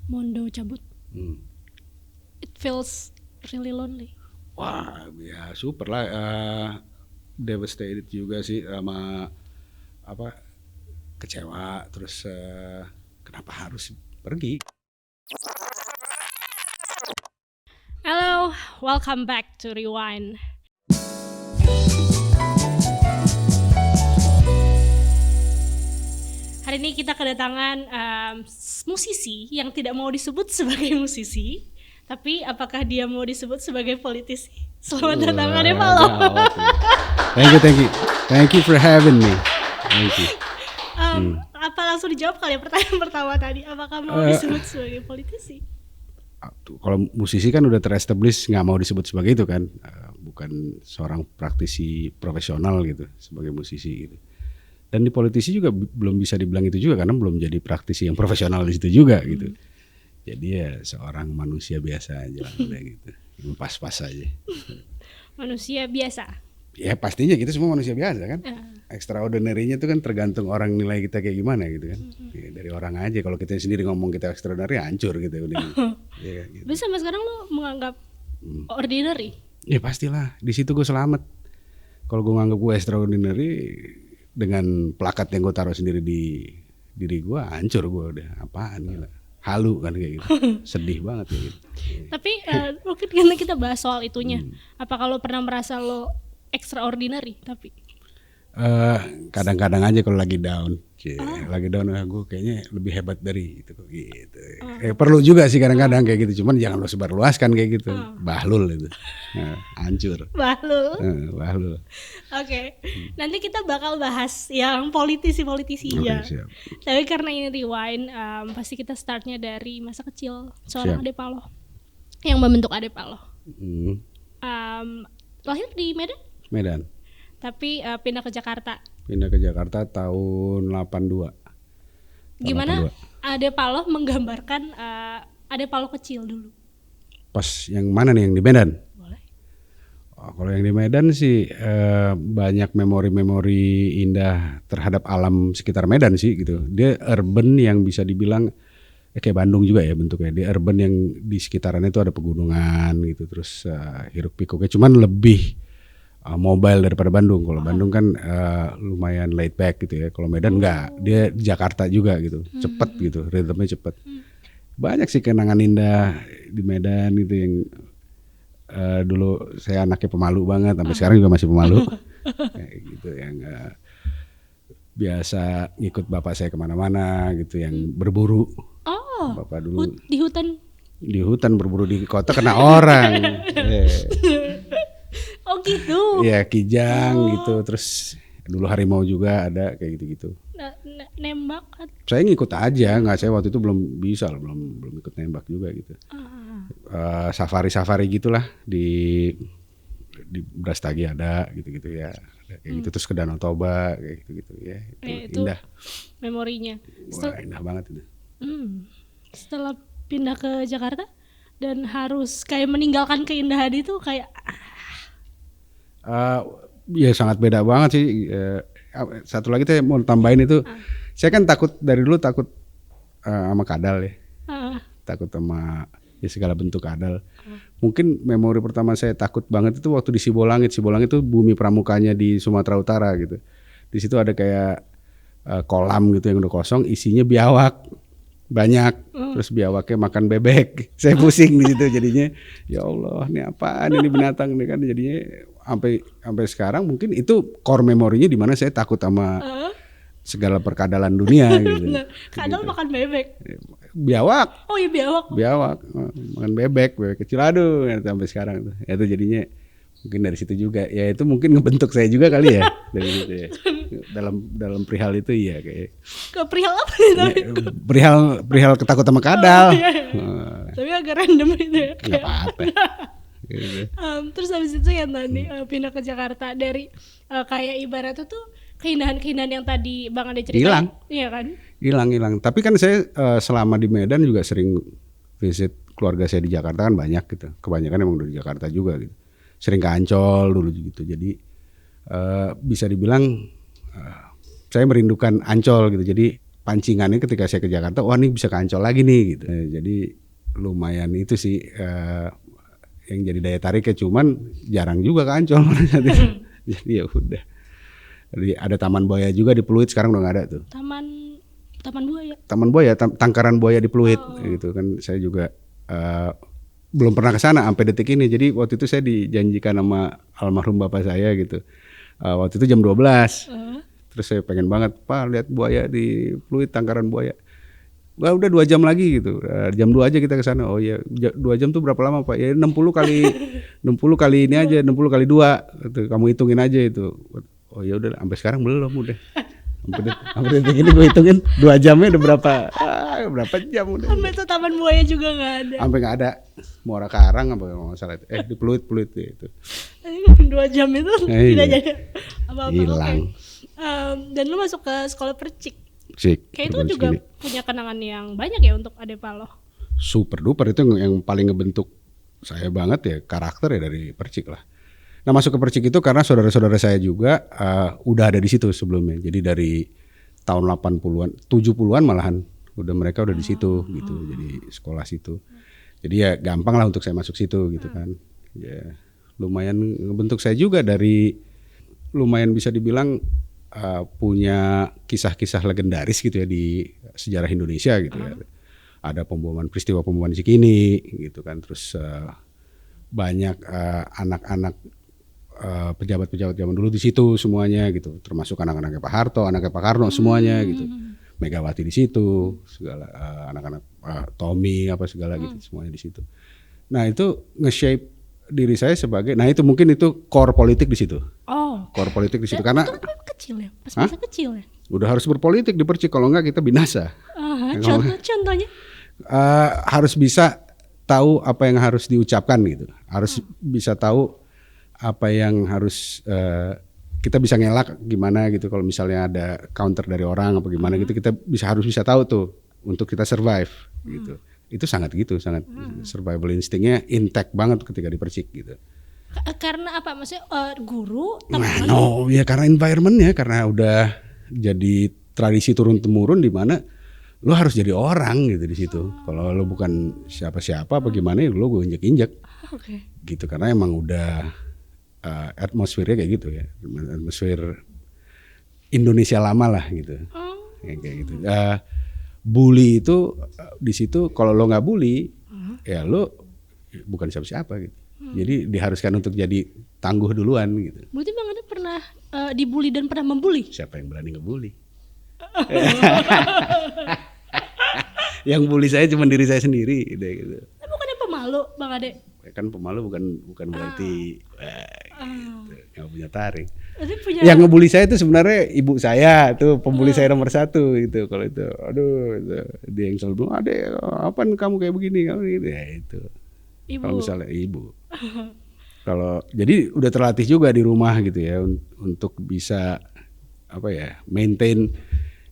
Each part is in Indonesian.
Mondo cabut. Hmm. It feels really lonely. Wah, ya super lah. Devastated juga sih sama apa kecewa. Terus kenapa harus pergi? Hello, welcome back to Rewind. Hari ini kita kedatangan musisi yang tidak mau disebut sebagai musisi, tapi apakah dia mau disebut sebagai politisi? Selamat datang Ade Paloh. Thank you for having me. Thank you. Apa langsung dijawab kali ya pertanyaan pertama tadi? Apakah mau disebut sebagai politisi? Kalau musisi kan udah terestablish nggak mau disebut sebagai itu kan, bukan seorang praktisi profesional gitu sebagai musisi gitu. Dan di politisi juga belum bisa dibilang itu juga karena belum jadi praktisi yang profesional di situ juga gitu. Jadi ya seorang manusia biasa aja lah udah gitu, pas-pas aja. Manusia biasa. Ya pastinya kita semua manusia biasa kan. Extraordinary-nya itu kan tergantung orang nilai kita kayak gimana gitu kan. Ya, dari orang aja kalau kita sendiri ngomong kita extraordinary hancur gitu udah. Ya, gitu. Bisa sampai sekarang lo menganggap ordinary? Ya pastilah, di situ gue selamat. Kalau gue nganggap gue extraordinary dengan plakat yang gue taruh sendiri di diri gue, hancur gue udah. Apaan gila. Halu kan kayak gitu. Sedih banget kayak gitu. Tapi mungkin karena kita bahas soal itunya. Apa kalau pernah merasa lo extraordinary tapi? Kadang-kadang aja kalau lagi down. Lagi down gue kayaknya lebih hebat dari itu gitu. Perlu juga sih kadang-kadang kayak gitu, cuman jangan lo sebarluaskan kayak gitu. Bahlul itu. Hancur. Bahlul. Oke. Nanti kita bakal bahas yang politisi-politisinya. Siap. Tapi karena ini Rewind, pasti kita startnya dari masa kecil seorang Ade Paloh yang membentuk Ade Paloh. Lahir di Medan. Tapi pindah ke Jakarta. Pindah ke Jakarta tahun 82. Gimana Ade Paloh menggambarkan Ade Paloh kecil dulu? Pas yang mana nih, yang di Medan? Boleh. Kalau yang di Medan sih banyak memori-memori indah terhadap alam sekitar Medan sih gitu. Dia urban yang bisa dibilang kayak Bandung juga ya bentuknya. Dia urban yang di sekitarannya itu ada pegunungan gitu. Terus hiruk pikuknya cuman lebih mobile daripada Bandung. Kalau Bandung kan lumayan laid back gitu ya. Kalau Medan enggak, dia Jakarta juga gitu, cepet gitu, ritmenya cepet. Banyak sih kenangan indah di Medan gitu yang dulu saya anaknya pemalu banget, sampai sekarang juga masih pemalu. Kayak gitu yang biasa ngikut bapak saya kemana-mana gitu, yang berburu. Bapak dulu di hutan berburu, di kota kena orang. Oh gitu. Iya, kijang gitu. Terus dulu harimau juga ada kayak gitu-gitu. Nembak? Saya ngikut aja, nggak, saya waktu itu belum bisa, belum ikut nembak juga gitu. Safari gitulah di Brastagi ada gitu-gitu ya. Kayak gitu, terus ke Danau Toba kayak gitu-gitu ya. Itu indah. Memorinya. Wah, indah banget itu. Setelah pindah ke Jakarta dan harus kayak meninggalkan keindahan itu kayak ya sangat beda banget sih. Satu lagi saya mau tambahin itu, saya kan dari dulu takut sama kadal ya. Takut sama ya segala bentuk kadal. Mungkin memori pertama saya takut banget itu waktu di Sibolangit. Sibolangit itu bumi pramukanya di Sumatera Utara gitu. Di situ ada kayak kolam gitu yang udah kosong, isinya biawak. Banyak. Terus biawaknya makan bebek. Saya pusing di situ jadinya. Ya Allah, ini apaan ini binatang nih kan, jadinya sampai sekarang mungkin itu core memorinya di mana saya takut sama segala perkadalan dunia gitu. Kadal gitu. Makan bebek. Biawak. Oh iya biawak. Makan bebek kecil, aduh, sampai sekarang tuh. Itu jadinya mungkin dari situ juga. Ya itu mungkin ngebentuk saya juga kali ya dari situ ya. Dalam perihal itu ya kayak. Ke perihal apa nih? Perihal ketakut sama kadal. Tapi agak random itu ya. Enggak apa-apa. Gitu. Terus habis itu yang tadi pindah ke Jakarta dari kayak ibaratnya tuh keindahan-keindahan yang tadi Bang Ade ceritain. Hilang. Iya kan? Hilang. Tapi kan saya selama di Medan juga sering visit keluarga saya di Jakarta kan banyak gitu. Kebanyakan emang dari Jakarta juga gitu. Sering ke Ancol dulu gitu. Jadi bisa dibilang saya merindukan Ancol gitu. Jadi pancingannya ketika saya ke Jakarta, wah ini bisa ke Ancol lagi nih gitu. Jadi lumayan itu sih yang jadi daya tariknya, cuman jarang juga ke Ancol pada saat itu. Jadi ya udah. Jadi ada Taman Buaya juga di Pluit, sekarang udah nggak ada tuh. Taman Buaya. Taman Buaya, Tangkaran Buaya di Pluit gitu kan. Saya juga belum pernah ke sana sampai detik ini. Jadi waktu itu saya dijanjikan sama almarhum bapak saya gitu. Waktu itu jam 12. Terus saya pengen banget, Pak lihat buaya di Pluit, Tangkaran Buaya. Wah udah 2 jam lagi gitu. Jam 2 aja kita ke sana. Oh iya, 2 jam tuh berapa lama Pak? Ya 60 kali ini aja, 60 kali 2 gitu. Kamu hitungin aja itu. Oh ya udah, sampai sekarang belum udah. Sampai detik ini gue hitungin 2 jamnya udah berapa jam udah. Sampai tuh Taman Buaya juga nggak ada. Sampai nggak ada. Muara Karang apa nggak salah itu. Di Pluit gitu. 2 jam itu tidak jadi apa-apa. Hilang. Dan lu masuk ke sekolah percik. Kayak itu juga punya kenangan yang banyak ya untuk Adepalo. Super duper, itu yang paling ngebentuk saya banget ya, karakter ya dari percik lah. Nah masuk ke percik itu karena saudara-saudara saya juga udah ada di situ sebelumnya. Jadi dari tahun 80-an, 70-an malahan mereka udah di situ gitu. Jadi sekolah situ. Jadi ya gampang lah untuk saya masuk situ gitu kan. Ya lumayan ngebentuk saya juga dari lumayan bisa dibilang punya kisah-kisah legendaris gitu ya di sejarah Indonesia gitu ya. Ada peristiwa pemboman Cikini gitu kan. Terus banyak anak-anak pejabat-pejabat zaman dulu di situ semuanya gitu. Termasuk anak-anaknya Pak Harto, anaknya Pak Karno semuanya gitu. Megawati di situ, segala anak-anak Tommy apa segala gitu semuanya di situ. Nah itu nge-shape diri saya sebagai, nah itu mungkin itu core politik di situ. Core politik di situ karena itu kan kecil ya, pas masa kecil ya. Udah harus berpolitik di percik, kalau enggak kita binasa. Contohnya? Harus bisa tahu apa yang harus diucapkan gitu. Harus bisa tahu apa yang harus kita bisa ngelak gimana gitu. Kalau misalnya ada counter dari orang apa gimana gitu, kita harus bisa tahu tuh untuk kita survive gitu. Itu sangat survival instingnya intact banget ketika di percik gitu. Karena apa maksudnya guru? Ya karena environmentnya, karena udah jadi tradisi turun temurun di mana lo harus jadi orang gitu di situ. Kalau lo bukan siapa-siapa apa gimana, lo gue injek-injek. Gitu karena emang udah atmosfernya kayak gitu ya, atmosfer Indonesia lama lah gitu. Kayak gitu. Bully itu di situ, kalau lo nggak bully, ya lo bukan siapa-siapa gitu. Jadi diharuskan untuk jadi tangguh duluan gitu. Berarti Bang Ade pernah dibully dan pernah membuli? Siapa yang berani ngebully? Yang bully saya cuma diri saya sendiri gitu. Bukannya pemalu Bang Ade? Kan pemalu bukan berarti nggak punya taring. Yang ngebully saya itu sebenarnya ibu saya tuh, pembuli saya nomor 1 gitu. Kalau itu, aduh, itu. Dia yang selalu bilang, Ade, apaan kamu kayak begini, ya itu. Kalau misalnya ibu. Kalau jadi udah terlatih juga di rumah gitu ya untuk bisa maintain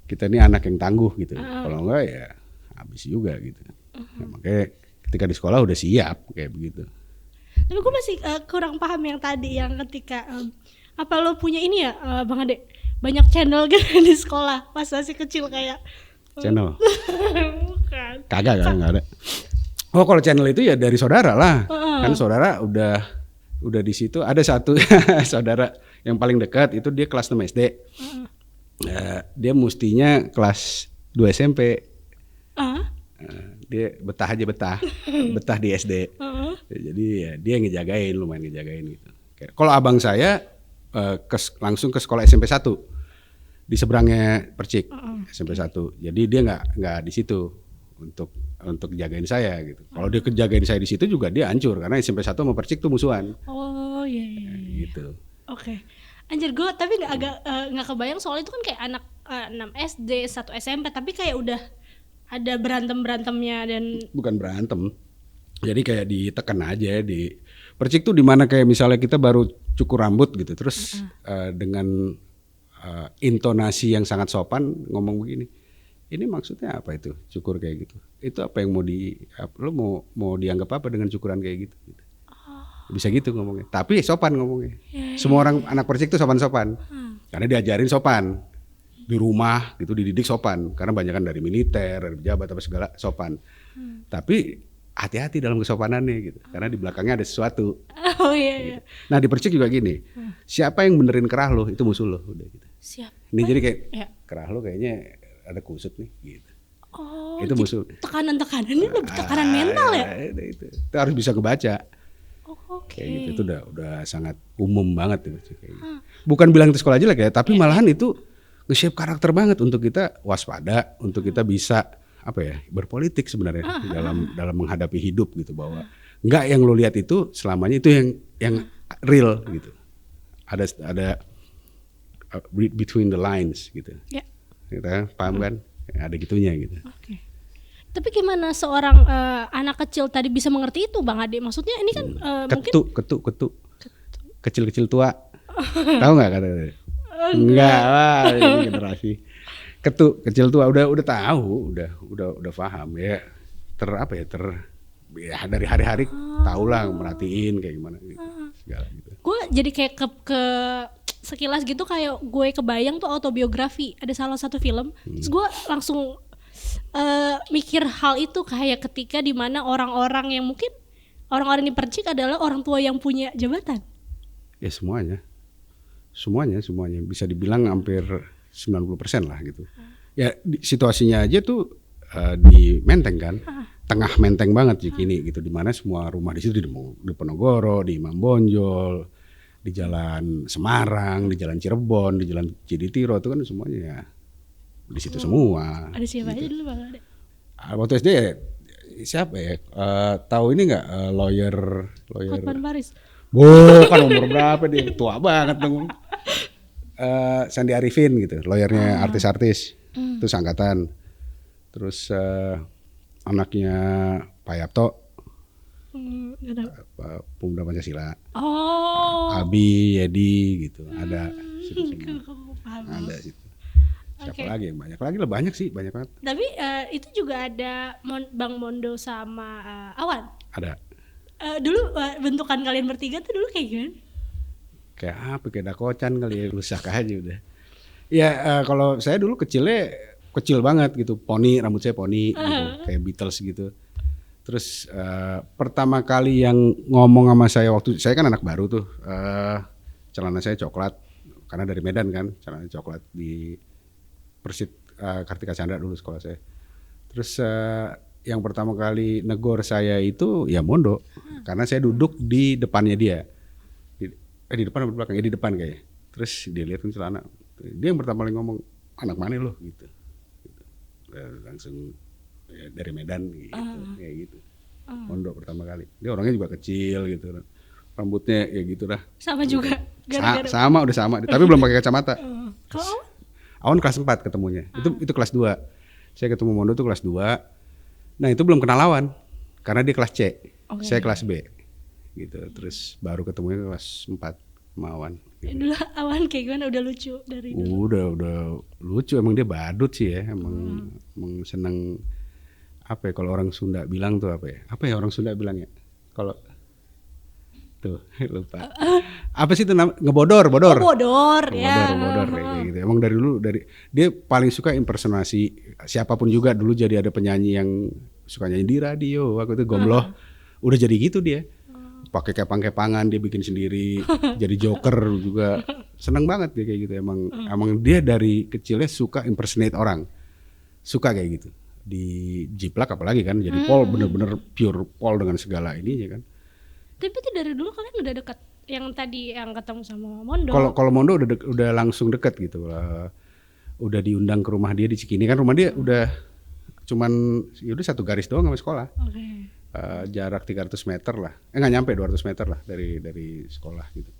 kita ini anak yang tangguh gitu. Kalau enggak ya habis juga gitu. Nah, makanya ketika di sekolah udah siap kayak begitu. Tapi gue masih kurang paham yang tadi yang ketika apa lo punya ini ya Bang Ade, banyak channel gitu di sekolah pas masih kecil kayak channel? Bukan. Kagak ada. Oh kalau channel itu ya dari saudara lah. Kan saudara udah di situ. Ada satu saudara yang paling dekat itu dia kelas 6 SD. Dia mestinya kelas 2 SMP. Dia betah di SD. Jadi ya dia lumayan ngejagain gitu. Kalau abang saya langsung ke sekolah SMP 1 di seberangnya Percik, SMP 1. Jadi dia nggak di situ untuk jagain saya gitu. Kalau dia kejagain saya di situ juga dia hancur karena SMP 1 sama Percik tuh musuhan. Oh iya. Gitu. Oke. Anjir gue tapi nggak kebayang soal itu kan kayak anak 6 SD 1 SMP tapi kayak udah ada berantemnya dan bukan berantem. Jadi kayak ditekan aja di Percik tuh dimana kayak misalnya kita baru cukur rambut gitu terus dengan intonasi yang sangat sopan ngomong begini, ini maksudnya apa itu cukur kayak gitu, itu apa yang lo mau dianggap apa dengan cukuran kayak gitu. Bisa gitu ngomongnya, tapi sopan ngomongnya. Semua orang anak Percik tuh sopan karena diajarin sopan di rumah gitu dididik sopan karena banyak kan dari militer, dari pejabat apa segala sopan. Tapi hati-hati dalam kesopanannya gitu karena di belakangnya ada sesuatu. Oh iya. Gitu. Nah di Percik juga gini, siapa yang benerin kerah lo itu musuh lo udah gitu. Siap. Ini jadi kayak Ya. kerah lo kayaknya ada kusut nih gitu. Oh, Itu musuh. Tekanan-tekanan ini lebih tekanan mental ya? Itu harus bisa kebaca. Oh, oke. Kayak gitu itu udah sangat umum banget itu kayak gitu. Bukan bilang itu sekolah jelek ya, tapi malahan itu nge-shape karakter banget untuk kita waspada, untuk kita bisa apa ya berpolitik sebenarnya dalam menghadapi hidup gitu bahwa enggak yang lo lihat itu selamanya itu yang real gitu. Ada between the lines gitu. Ya. Kita paham kan? Ada gitunya gitu. Oke. Tapi gimana seorang anak kecil tadi bisa mengerti itu, Bang Ade? Maksudnya ini kan mungkin Ketu. Kecil-kecil tua. Tahu nggak kata? Enggak lah, ini generasi. Ketu, kecil tua udah tahu, udah paham ya. Ya dari hari-hari tahu lah merhatiin kayak gimana gitu. Segala gitu. gue jadi kayak ke sekilas gitu kayak gue kebayang tuh autobiografi ada salah satu film, terus gue langsung mikir hal itu kayak ketika dimana orang-orang yang mungkin orang-orang di Percik adalah orang tua yang punya jabatan. Ya semuanya bisa dibilang hampir 90% lah gitu. Ya situasinya aja tuh di Menteng kan, tengah Menteng banget Cikini gitu, di mana semua rumah di situ di Penogoro, di Imam Bonjol, di Jalan Semarang, di Jalan Cirebon, di Jalan Ciditiro itu kan semuanya ya di situ semua. Ada siapa gitu. aja dulu Bang Ade? Waktu SD ya, siapa ya? Tahu ini nggak lawyer Hotman Paris. Bukan umur berapa dia, tua banget dong. Sandi Arifin gitu, lawyernya artis-artis, itu angkatan. Terus anaknya Pak Yapto, Pemuda Pancasila. Oh. Abi, Yedi gitu, ada. Paham. Ada situ. Siapa Oke. lagi yang banyak? Lagi lah banyak sih, banyak banget. Tapi itu juga ada Bang Mondo sama Awan. Ada. Dulu bentukan kalian bertiga tuh dulu kayak gimana? Kayak apa? Kayak dakocan kali ya, rusak aja udah. Ya kalau saya dulu kecilnya kecil banget gitu, poni, rambut saya poni gitu, kayak Beatles gitu. Terus pertama kali yang ngomong sama saya waktu saya kan anak baru tuh, celana saya coklat karena dari Medan kan, celana coklat di Persit Kartika Chandra dulu sekolah saya. Terus yang pertama kali negor saya itu ya Mondo, karena saya duduk di depannya dia. Di depan atau di belakang? Ya di depan kayaknya. Terus dia lihat kan celana. Dia yang pertama kali ngomong, anak mana lo gitu. Langsung ya, dari Medan gitu, kayak gitu. Mondo pertama kali. Dia orangnya juga kecil gitu. Rambutnya ya gitu dah. Sama juga. Sama udah sama, tapi belum pakai kacamata. Kalau Awan kelas 4 ketemunya. Itu kelas 2. Saya ketemu Mondo tuh kelas 2. Nah, itu belum kenal Awan. Karena dia kelas C. Okay. Saya kelas B. Gitu. Terus baru ketemunya kelas 4 sama Awan. Gitu. dulu Awan kayak gimana, udah lucu dari dulu? Udah lucu, emang dia badut sih ya. Emang seneng apa ya, kalau orang Sunda bilang tuh apa ya? Apa ya orang Sunda bilang ya? Kalau tuh lupa. Apa sih itu namanya? Bodor Ya. Bodor kayak gitu. Emang dari dulu dia paling suka impersonasi siapapun juga. Dulu jadi ada penyanyi yang suka nyanyi di radio, aku itu Gomloh. Udah jadi gitu dia. Pakai kepang-kepangan dia bikin sendiri, jadi joker juga. Seneng banget dia kayak gitu. Emang dia dari kecilnya suka impersonate orang. Suka kayak gitu. Di Jiplak apalagi kan, jadi Paul bener-bener pure Paul dengan segala ininya kan. Tapi itu dari dulu kalian udah dekat, yang tadi yang ketemu sama Mondo? Kalau Mondo udah langsung deket gitu. Udah diundang ke rumah dia di Cikini kan, rumah dia udah cuman udah satu garis doang sama sekolah. Okay. Jarak 300 meter lah. Nggak nyampe 200 meter lah dari sekolah gitu.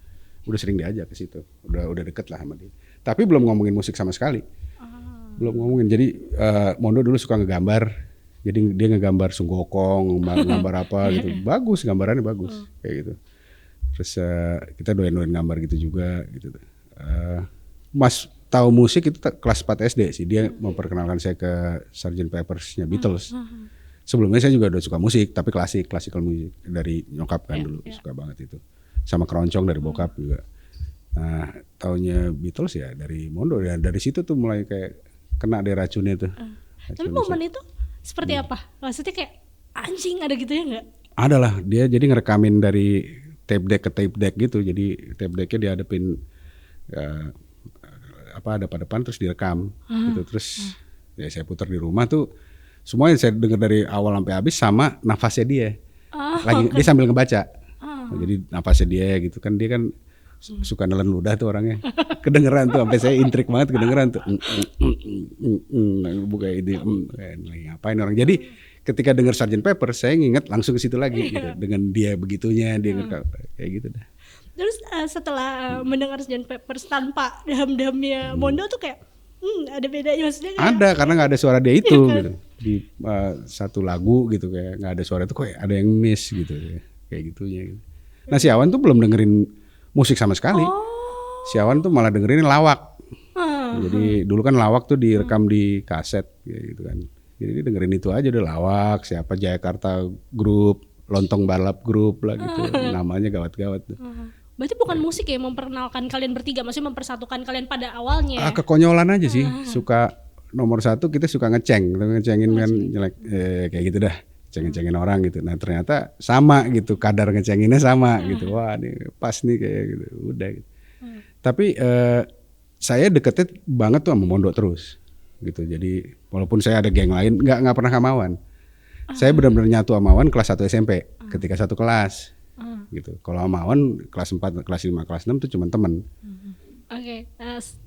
Udah sering diajak ke situ. Udah deket lah sama dia. Tapi belum ngomongin musik sama sekali. Belum ngomongin. Jadi Mondo dulu suka ngegambar. Jadi dia ngegambar sunggokong, gambar apa gitu. Bagus, gambarannya bagus kayak gitu. Terus kita doain gambar gitu juga gitu. Mas tahu musik itu kelas 4 SD sih. Dia memperkenalkan saya ke Sgt. Peppersnya Beatles. Sebelumnya saya juga udah suka musik, tapi classical music dari nyokap kan dulu suka banget itu. Sama keroncong dari bokap juga. Nah, taunya Beatles ya dari Mondo ya. Dari situ tuh mulai kayak kena deh racunnya tuh. Tapi momen itu seperti apa? Maksudnya kayak anjing ada gitu ya nggak? Ada lah, dia jadi ngerekamin dari tape deck ke tape deck gitu. Jadi tape decknya dihadapin ada pada depan terus direkam gitu. Terus ya saya putar di rumah tuh semuanya saya dengar dari awal sampai habis sama nafasnya dia. Dia sambil ngebaca. Jadi nafasnya dia gitu kan, dia kan suka nelen ludah tuh orangnya. Kedengeran tuh sampai saya intrik banget, kedengeran tuh. Buka ini lagi ngapain orang. Jadi ketika dengar Sgt. Pepper saya nginget langsung ke situ lagi gitu. Dengan dia begitunya dia kayak gitu dah. Terus setelah mendengar Sgt. Pepper tanpa daham-dahamnya Mondo tuh kayak ada bedanya maksudnya kayak, ada karena nggak ada suara dia itu gitu. Di satu lagu gitu kayak nggak ada suara itu kok ada yang miss gitu kayak gitunya gitu. Nah si Awan tuh belum dengerin musik sama sekali. Si Awan tuh malah dengerin lawak. Jadi dulu kan lawak tuh direkam di kaset gitu kan. Jadi dia dengerin itu aja udah lawak, siapa Jayakarta Group, Lontong Balap Group lah gitu. Namanya gawat-gawat tuh. Berarti bukan musik ya memperkenalkan kalian bertiga, maksudnya mempersatukan kalian pada awalnya. Kekonyolan aja sih. Suka nomor satu kita suka ngecengin kan jelek kayak gitu dah. Cengin-cengin orang gitu. Nah ternyata sama gitu, kadar ngecenginnya sama gitu. Wah ini pas nih kayak gitu. Udah gitu. Tapi saya deketnya banget tuh sama Mondo terus gitu. Jadi walaupun saya ada geng lain nggak pernah sama Awan. Saya benar-benar nyatu sama Awan kelas 1 SMP ketika satu kelas gitu. Kalau sama Awan kelas 4, kelas 5, kelas 6 tuh cuma temen. Oke.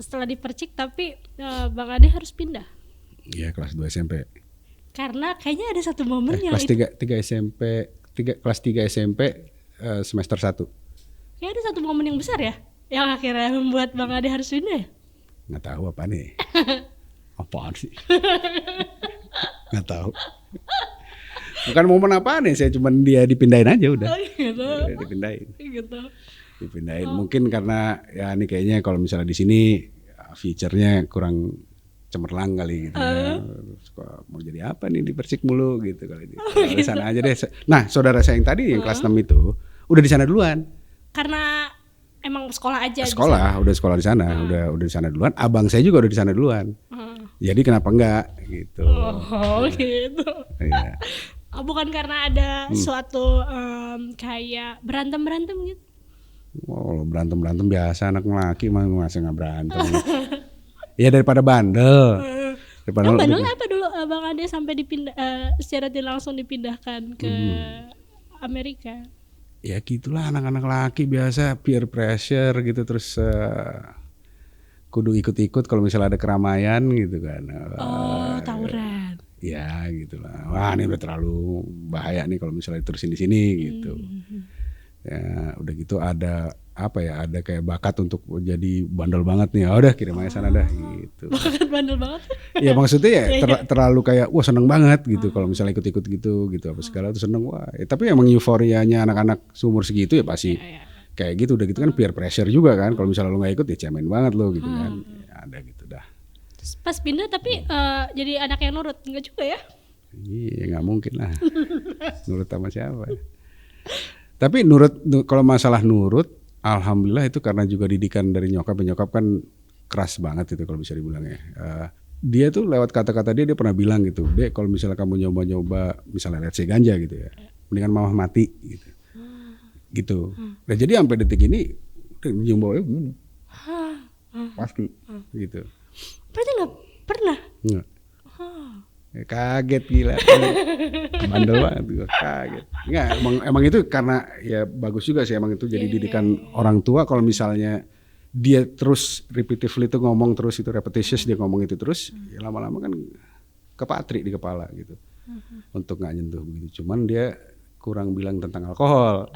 Setelah dipercik tapi Bang Ade harus pindah. Iya kelas 2 SMP. Karena kayaknya ada satu momen yang kelas 3 SMP, kelas 3 SMP semester 1. Kayaknya ada satu momen yang besar ya, yang akhirnya membuat Bang Ade harus pindah. Nggak tahu apa nih. Apaan sih? Nggak tahu. Bukan momen apa nih, saya cuman dia dipindahin aja udah. Gitu. Dipindahin. Gitu. Dipindahin. Mungkin karena ya ini kayaknya kalau misalnya di sini feature-nya kurang cemerlang kali gitu ya. Suka mau jadi apa nih di Persik mulu gitu kali ini. Di sana aja deh. Nah, saudara saya yang tadi yang kelas 6 itu udah di sana duluan. Karena emang sekolah aja. Udah sekolah di sana, udah di sana duluan. Abang saya juga udah di sana duluan. Jadi kenapa enggak gitu. Oh, gitu. Iya. Bukan karena ada suatu kayak berantem gitu. Oh, berantem biasa anak laki masa nggak berantem. Ya daripada bandel. Bandelnya apa dulu Bang Ade sampai dipindah secara tidak langsung dipindahkan ke Amerika? Ya gitulah anak-anak laki biasa peer pressure gitu terus kudu ikut-ikut kalau misalnya ada keramaian gitu kan. Tawuran. Ya gitulah. Wah ini udah terlalu bahaya nih kalau misalnya terusin di sini gitu. Ya udah gitu ada ada kayak bakat untuk jadi bandel banget nih. Ya udah kirim aja sana dah gitu. Bakat bandel banget. Ya maksudnya ya terlalu kayak wah seneng banget gitu kalau misalnya ikut-ikut gitu apa segala tuh seneng wah. Tapi emang euforianya anak-anak seumur segitu ya pasti kayak gitu udah gitu kan peer pressure juga kan. Kalau misalnya lu nggak ikut ya cemen banget lo gitu kan. Ya, ada gitu dah. Terus pas pindah tapi jadi anak yang nurut enggak juga ya? Iya nggak mungkin lah. Nurut sama siapa? Tapi kalau masalah nurut, alhamdulillah itu karena juga didikan dari nyokap kan keras banget itu kalau bisa dibilang ya. Dia tuh lewat kata-kata dia pernah bilang gitu, Dek kalau misalnya kamu nyoba-nyoba misalnya let's say ganja gitu ya, mendingan mama mati gitu. Gitu. Nah jadi sampai detik ini nyoba begini. Pasti gitu. Berarti nggak pernah? Nggak. Kaget gila. Bandel banget gue, kaget. Enggak, emang itu karena ya bagus juga sih emang itu jadi didikan orang tua kalau misalnya dia terus repetitively itu ngomong terus itu repetitious dia ngomong itu terus ya lama-lama kan kepatri di kepala gitu. Untuk enggak nyentuh begitu. Cuman dia kurang bilang tentang alkohol.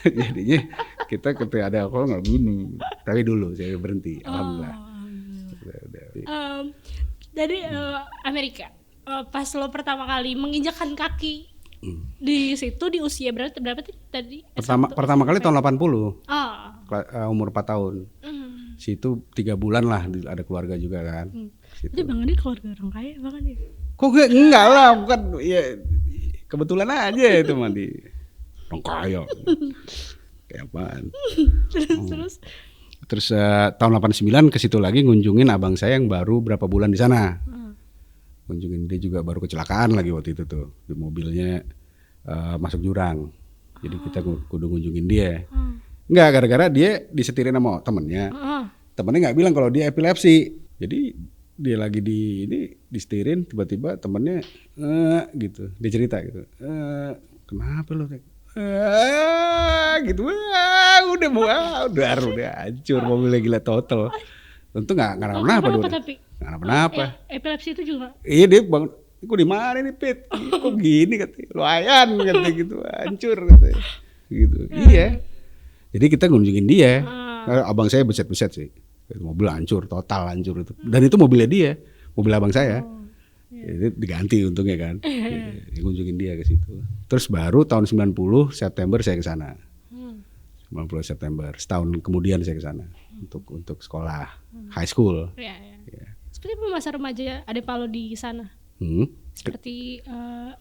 jadinya kita ketika ada alkohol enggak gini. Tapi dulu saya berhenti alhamdulillah. Dari Amerika, pas lo pertama kali menginjakkan kaki di situ di usia berapa tadi? Pertama kali tahun 80. Umur 4 tahun. Situ 3 bulan lah ada keluarga juga kan. Itu Bang Ade keluarga orang kaya Bang Ade? Kok enggak lah, bukan ya kebetulan aja itu mah di orang kaya. Kayak apaan. Terus Terus tahun 89 ke situ lagi ngunjungin abang saya yang baru berapa bulan di sana. Ngunjungin dia juga baru kecelakaan lagi waktu itu tuh. Di mobilnya masuk jurang. Jadi kita kudu ngunjungin dia. Enggak, gara-gara dia disetirin sama temennya. Temennya nggak bilang kalau dia epilepsi. Jadi dia lagi disetirin, tiba-tiba temennya gitu. Dia cerita gitu. Kenapa lo? Gitu. Udah hancur mobilnya, gila total. Tentu nggak kenapa-napa dulu. Nggak kenapa. Epilepsi itu juga. Iya, dia bangun. Kok di mana nih Pit? Kok gini katanya? Lumayan katanya gitu, hancur katanya. Gitu. Iya. Jadi kita ngunjungin dia. Abang saya beset-beset sih. Mobil hancur, total hancur itu. Dan itu mobilnya dia, mobil abang saya. Jadi diganti untungnya kan. Ngunjungin dia ke situ. Terus baru tahun 90 September saya ke sana. 90 September, setahun kemudian saya ke sana untuk sekolah high school. Ya. Seperti apa masa remaja Ade Palo di sana? Seperti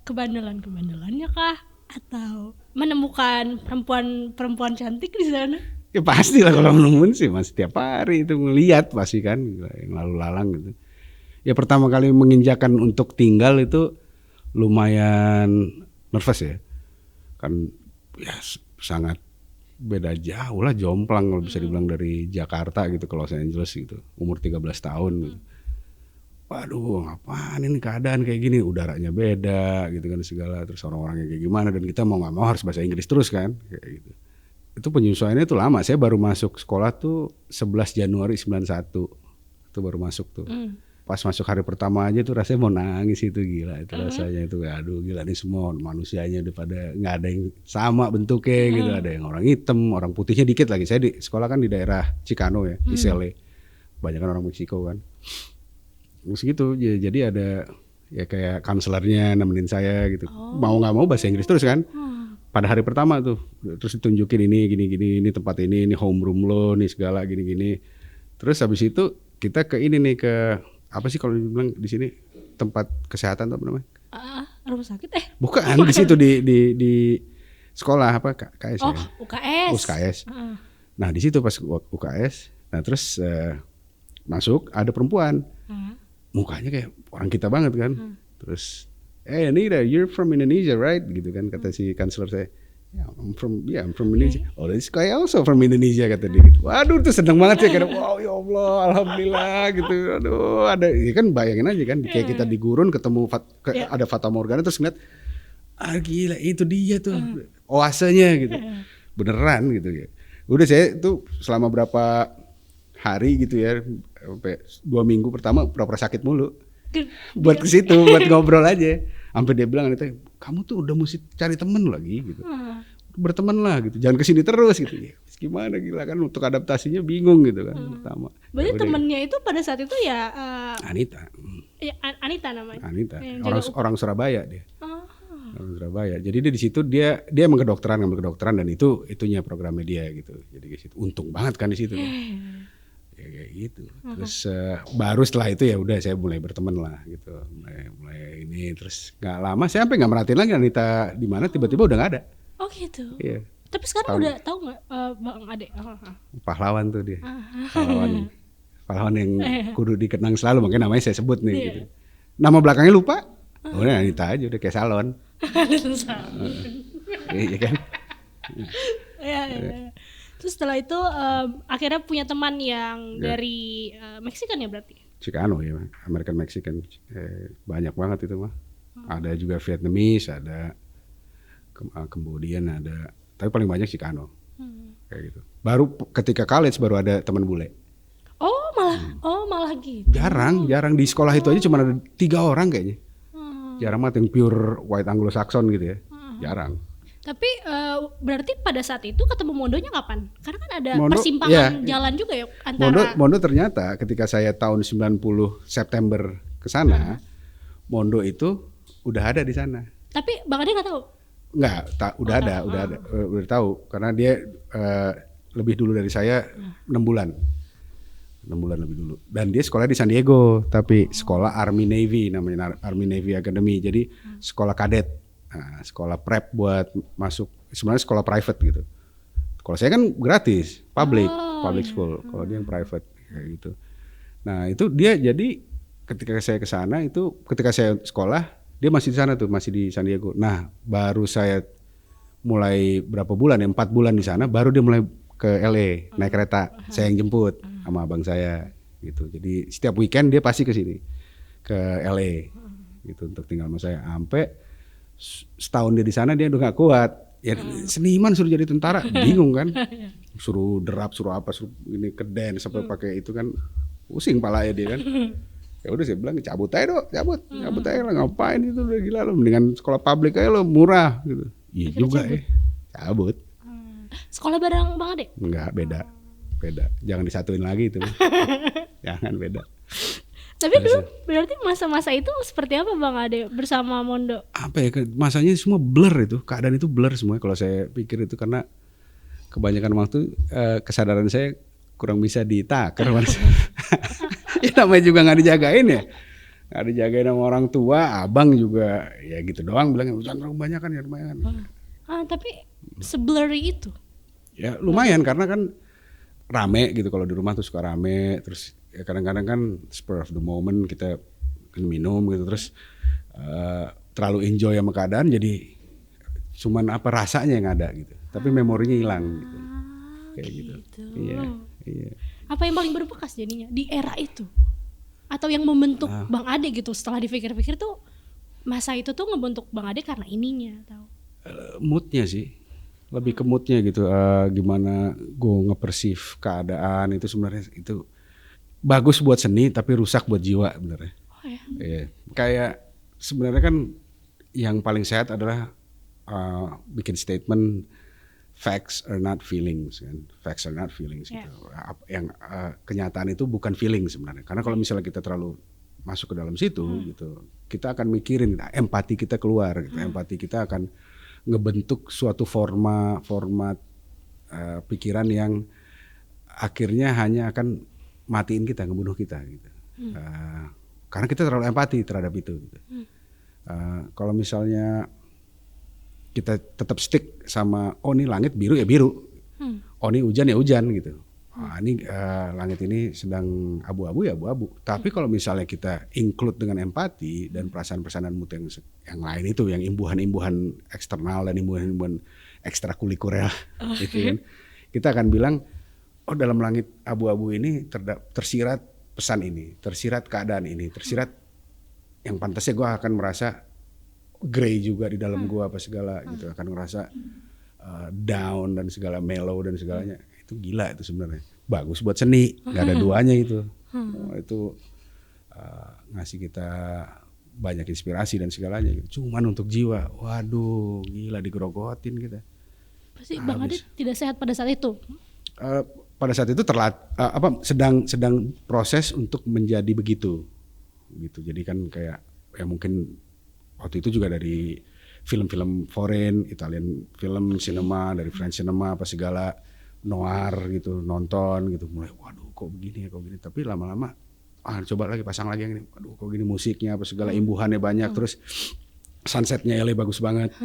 kebandelannya kah? Atau menemukan perempuan cantik di sana? Ya pasti lah kalau nemuin sih mas, tiap hari itu ngeliat pasti kan, yang lalu lalang gitu. Ya pertama kali menginjakan untuk tinggal itu lumayan nervous ya. Kan ya sangat beda jauh lah, jomplang kalau bisa dibilang dari Jakarta gitu ke Los Angeles gitu. Umur 13 tahun gitu. Waduh, ngapain ini keadaan kayak gini, udaranya beda gitu kan segala, terus orang-orangnya kayak gimana, dan kita mau nggak mau harus bahasa Inggris terus kan kayak gitu. Itu penyesuaiannya tuh lama. Saya baru masuk sekolah tuh 11 Januari 91 itu baru masuk tuh. Pas masuk hari pertama aja tuh rasanya mau nangis, itu gila itu rasanya itu, aduh gila nih semua manusianya udah pada nggak ada yang sama bentuknya gitu, ada yang orang hitam, orang putihnya dikit lagi. Saya di sekolah kan di daerah Chicano ya, di LA, banyak kan orang Meksiko kan. Terus gitu, jadi ada ya kayak kanselarnya nemenin saya gitu. Mau nggak mau bahasa Inggris terus kan. Pada hari pertama tuh, terus ditunjukin ini tempat ini homeroom lo, nih segala gini. Terus habis itu kita ke ini nih, ke apa sih kalau dibilang di sini tempat kesehatan apa namanya? Rumah sakit? Bukan, di situ di sekolah apa KS ya? UKS. UKS. Nah di situ pas UKS, nah terus masuk ada perempuan. Mukanya kayak orang kita banget kan. Terus, Anita, you're from Indonesia, right? Gitu kan kata si kanselor saya. I'm from Indonesia. Oh, this guy also from Indonesia kata dia gitu. Waduh, tuh seneng banget ya, karena wow ya Allah, alhamdulillah gitu. Aduh, ada ya kan, bayangin aja kan kayak kita di gurun ketemu ada Fata Morgana terus ngeliat, gila itu dia tuh oasenya gitu. Beneran gitu ya. Udah saya tuh selama berapa hari gitu ya, sampai 2 minggu pertama pura-pura sakit mulu buat ke situ, buat ngobrol aja. Sampai dia bilang, Anita, kamu tuh udah mesti cari temen lagi gitu, berteman lah gitu, jangan kesini terus gitu. Ya, gimana gila kan, untuk adaptasinya bingung gitu kan pertama. Berarti temennya itu pada saat itu ya Anita. Ya, Anita namanya. Anita, orang Surabaya dia. Orang Surabaya. Jadi dia di situ dia emang ngambil kedokteran, dan itunya programnya dia gitu. Jadi di situ untung banget kan di situ. Ya kayak gitu. Terus baru setelah itu ya udah saya mulai berteman lah gitu. Mulai ini, terus nggak lama saya sampai nggak merhatiin lagi Anita di mana, tiba-tiba udah nggak ada. Oh gitu. Iya. Tapi sekarang udah tahu nggak Bang Ade? Pahlawan tuh dia. Pahlawan yang kudu dikenang selalu, makanya namanya saya sebut nih gitu. Nama belakangnya lupa. Udah Anita aja, udah kayak salon. Iya kan? Iya. Terus setelah itu akhirnya punya teman yang dari Mexican ya berarti? Chicano ya, American Mexican, banyak banget itu mah. Ada juga Vietnamese, ada Cambodian ada, tapi paling banyak Chicano. Kayak gitu. Baru ketika college baru ada teman bule. Malah gitu. Jarang di sekolah itu aja cuma ada 3 orang kayaknya. Jarang banget yang pure white Anglo-Saxon gitu ya. Jarang. Tapi berarti pada saat itu ketemu Mondonya kapan? Karena kan ada persimpangan jalan juga ya antara Mondo ternyata ketika saya tahun 90 September ke sana, Mondo itu udah ada di sana. Tapi Bang Ade nggak tahu? Udah tahu karena dia lebih dulu dari saya 6 bulan. 6 bulan lebih dulu. Dan dia sekolah di San Diego, tapi sekolah Army Navy, namanya Army Navy Academy. Jadi sekolah kadet. Nah, sekolah prep buat masuk, sebenarnya sekolah private gitu. Kalau saya kan gratis, public school. Kalau dia yang private kayak gitu. Nah itu dia jadi ketika saya ke sana itu ketika saya sekolah dia masih di sana tuh, masih di San Diego. Nah baru saya mulai berapa bulan ya, 4 bulan di sana, baru dia mulai ke LA naik kereta. Saya yang jemput sama abang saya gitu. Jadi setiap weekend dia pasti ke sini, ke LA gitu untuk tinggal sama saya. Sampai setahun dia di sana dia udah gak kuat. Ya seniman suruh jadi tentara, bingung kan? Suruh derap, suruh apa, suruh ini ke dance sampai pakai itu kan pusing palanya dia kan. Ya udah saya bilang cabut aja dong, cabut aja lah, ngapain itu udah gila lo, mendingan sekolah publik aja lo, murah gitu. Iya juga ya, cabut. Sekolah bareng Bang Ade? Enggak, beda. Jangan disatuin lagi itu. Jangan, beda. Tapi dulu berarti masa-masa itu seperti apa Bang Ade bersama Mondo? Apa ya, masanya semua blur itu, keadaan itu blur semua kalau saya pikir itu, karena kebanyakan waktu kesadaran saya kurang bisa ditakar. Ya namanya juga gak dijagain ya. Gak dijagain sama orang tua, abang juga ya gitu doang bilangnya, jangan kebanyakan ya lumayan. Tapi seblurry itu? Ya lumayan karena kan rame gitu, kalau di rumah tuh suka rame, terus ya kadang-kadang kan spur of the moment kita minum gitu, terus terlalu enjoy sama keadaan jadi cuman apa rasanya yang ada gitu, tapi memorinya hilang gitu. Kayak gitu. Iya. Apa yang paling berbekas jadinya di era itu? Atau yang membentuk Bang Ade gitu setelah dipikir-pikir tuh masa itu tuh ngebentuk Bang Ade karena ininya atau? Moodnya sih, lebih ke moodnya gitu, gimana gue nge-perceive keadaan itu sebenarnya itu bagus buat seni tapi rusak buat jiwa sebenarnya. Oh ya? Iya. Kayak sebenarnya kan yang paling sehat adalah bikin statement facts are not feelings kan, facts are not feelings gitu. Yang kenyataan itu bukan feeling sebenarnya. Karena kalau misalnya kita terlalu masuk ke dalam situ gitu, kita akan mikirin empati kita keluar gitu. Empati kita akan ngebentuk suatu format pikiran yang akhirnya hanya akan matiin kita, ngebunuh kita gitu. Karena kita terlalu empati terhadap itu gitu. Kalau misalnya kita tetap stick sama ini langit biru ya biru, ini hujan ya hujan gitu. Ini langit ini sedang abu-abu ya abu-abu. Tapi kalau misalnya kita include dengan empati dan perasaan-perasaan mood yang lain itu, yang imbuhan-imbuhan eksternal dan imbuhan-imbuhan ekstrakurikuler itu kan, kita akan bilang, oh dalam langit abu-abu ini tersirat pesan ini, tersirat keadaan ini, tersirat yang pantasnya gue akan merasa grey juga di dalam gua apa segala gitu, akan ngerasa down dan segala, mellow dan segalanya. Itu gila itu sebenarnya, bagus buat seni, nggak ada duanya itu. Itu ngasih kita banyak inspirasi dan segalanya gitu. Cuman untuk jiwa, waduh gila digerogotin kita. Pasti Bang Ade tidak sehat pada saat itu. Pada saat itu sedang proses untuk menjadi begitu gitu. Jadi kan kayak ya mungkin waktu itu juga dari film-film foreign, Italian film, cinema, dari French cinema apa segala, noir gitu, nonton gitu, mulai waduh kok begini ya, kok begini. Tapi lama-lama coba lagi pasang lagi yang ini, waduh kok gini musiknya apa segala, imbuhannya banyak, terus sunsetnya LA bagus banget.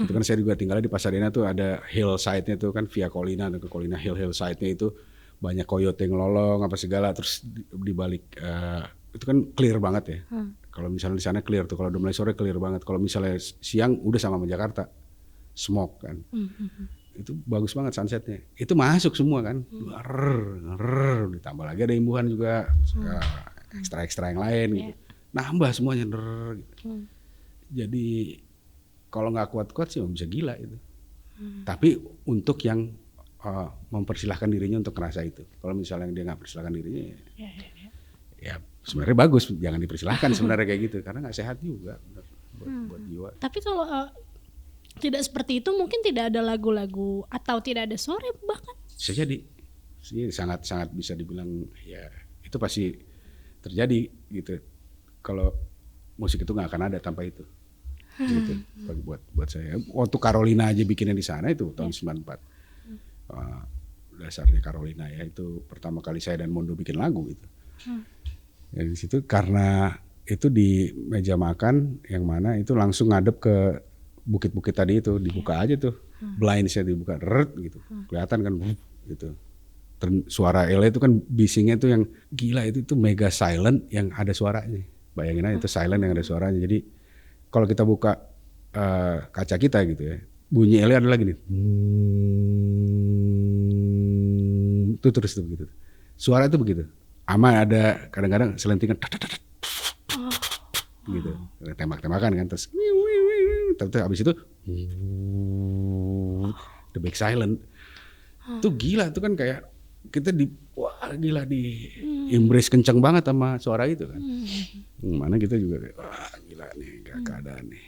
Itu kan saya juga tinggalnya di Pasadena tuh, ada hillside-nya tuh kan, Via Colina atau ke Colina hillside-nya itu banyak coyote ngelolong apa segala, terus di balik itu kan clear banget ya. Kalau misalnya di sana clear tuh, kalau udah mulai sore clear banget. Kalau misalnya siang udah sama Jakarta, smoke kan. Itu bagus banget sunsetnya. Itu masuk semua kan. Ditambah lagi ada imbuhan juga, ekstra-ekstra yang lain gitu. Nambah semuanya. Gitu. Jadi kalau nggak kuat-kuat sih bisa gila itu. Tapi untuk yang mempersilahkan dirinya untuk ngerasa itu. Kalau misalnya dia nggak persilahkan dirinya, ya sebenarnya bagus, jangan dipersilahkan sebenarnya kayak gitu, karena nggak sehat juga buat jiwa. Tapi kalau tidak seperti itu mungkin tidak ada lagu-lagu atau tidak ada sore bahkan. Bisa jadi, sangat bisa dibilang ya itu pasti terjadi gitu. Kalau musik itu nggak akan ada tanpa itu. Gitu. Buat saya, waktu Carolina aja bikinnya di sana itu tahun 94. Dasarnya Carolina ya, itu pertama kali saya dan Mondo bikin lagu itu. Ya di situ karena itu di meja makan yang mana itu langsung ngadep ke bukit-bukit tadi itu dibuka aja tuh, blindsnya dibuka, gitu, kelihatan kan, gitu. Suara Ella itu kan bisingnya tuh yang gila, itu mega silent yang ada suaranya. Bayangin aja itu silent yang ada suaranya. Jadi kalau kita buka kaca kita gitu ya, bunyi Ella ada lagi nih, itu terus tuh begitu. Suara itu begitu. Ama ada kadang-kadang selentingan, gitu, tembak-tembakan kan, terus habis itu the big silent. Tuh gila tuh kan, kayak kita wah gila di embrace kencang banget sama suara itu kan. Mana kita juga kayak, wah gila nih keadaan nih.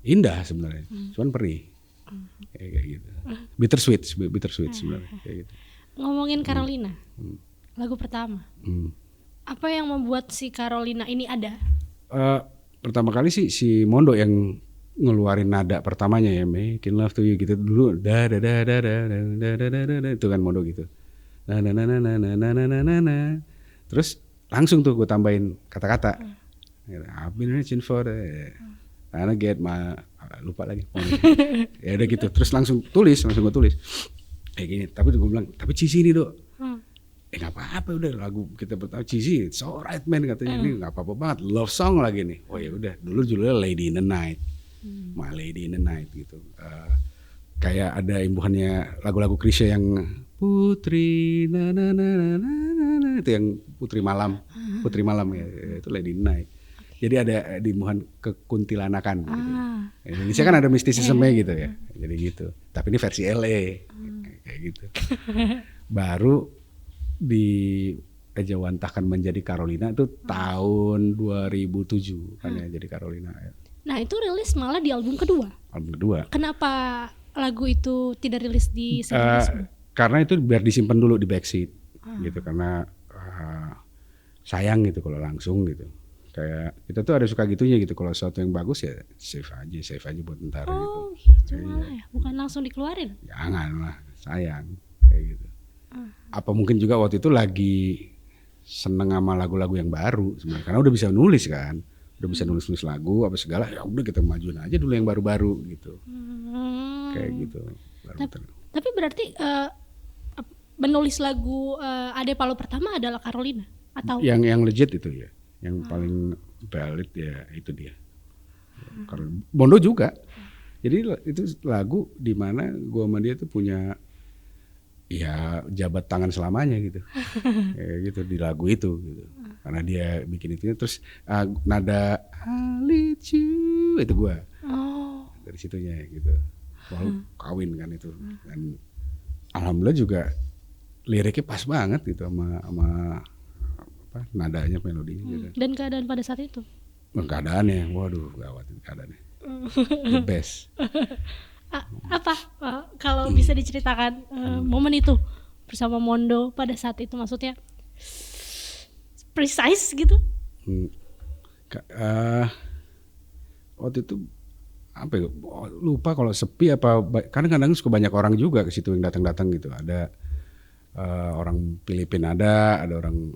Indah sebenarnya, cuman perih. Kayak gitu. Bittersweet sebenarnya kayak gitu. Ngomongin Carolina, lagu pertama. Apa yang membuat si Carolina ini ada? Pertama kali sih si Mondo yang ngeluarin nada pertamanya ya, Making Love to You gitu dulu, da itu kan Mondo gitu, na. Terus langsung tuh gue tambahin kata-kata, I've been reaching for karena lupa lagi, ya udah gitu, terus langsung gue tulis kayak gini, tapi gue bilang tapi cheesy nih Dok. Nggak apa-apa, udah lagu kita pertama cheesy, it's alright man katanya, ini nggak apa-apa banget, love song lagi nih. Oh ya udah, dulu judulnya Lady in the Night, My Lady in the Night gitu. Kayak ada imbuhannya lagu-lagu Chrisye yang Putri na na na na na, itu yang Putri Malam ya, itu Lady in the Night. Jadi ada imbuhan kekuntilanakan gitu. Indonesia kan ada mistisisme gitu ya, jadi gitu. Tapi ini versi LA kayak gitu. Baru dijawantahkan menjadi Carolina itu tahun 2007 kan ya, jadi Carolina ya. Nah itu rilis malah di album kedua. Kenapa lagu itu tidak rilis di single resmi? Karena itu biar disimpan dulu di backseat gitu, karena sayang gitu kalau langsung gitu. Kayak kita tuh ada suka gitunya gitu, kalau sesuatu yang bagus ya save aja buat ntar gitu. Ya, bukan langsung dikeluarin. Jangan lah, sayang kayak gitu. Apa mungkin juga waktu itu lagi seneng sama lagu-lagu yang baru sebenarnya, karena udah bisa nulis kan, udah bisa nulis lagu apa segala, ya udah kita majuin aja dulu yang baru-baru gitu. Kayak gitu. Tapi berarti menulis lagu Ade Palo pertama adalah Carolina atau yang legit itu ya, yang paling valid ya itu dia. Karena Mondo juga. Jadi itu lagu di mana gua sama dia tuh punya ya jabat tangan selamanya gitu. Kayak gitu di lagu itu gitu. Karena dia bikin itu, terus nada I need you itu gua. Dari situnya gitu. Lalu kawin kan itu. Dan alhamdulillah juga liriknya pas banget gitu sama nadanya, melodinya gitu. Dan keadaan pada saat itu? Keadaannya, waduh gawat keadaannya. The best. Apa kalau bisa diceritakan momen itu bersama Mondo pada saat itu, maksudnya precise gitu? Waktu itu apa ya, lupa kalau sepi apa, kadang-kadang suka banyak orang juga ke situ yang datang-datang gitu. Ada orang Filipina, ada orang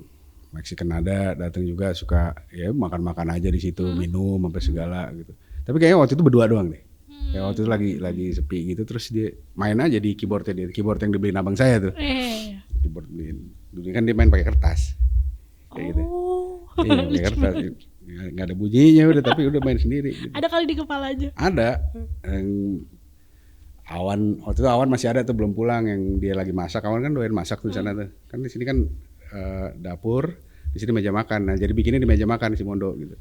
Mexican datang juga, suka ya makan-makan aja di situ, minum sampai segala gitu. Tapi kayaknya waktu itu berdua doang deh. Ya waktu itu lagi sepi gitu, terus dia main aja di keyboard yang dibeliin abang saya tuh. Keyboard beliin. Dulu kan dia main pakai kertas. Kayak gitu. Iya, pakai kertas. Enggak ada bunyinya udah, tapi udah main sendiri gitu. Ada kali di kepala aja. Ada. Waktu itu Awan masih ada tuh, belum pulang, yang dia lagi masak. Awan kan doyan masak tuh di sana tuh. Kan di sini kan dapur, di sini meja makan. Nah, jadi bikinnya di meja makan si Mondo gitu.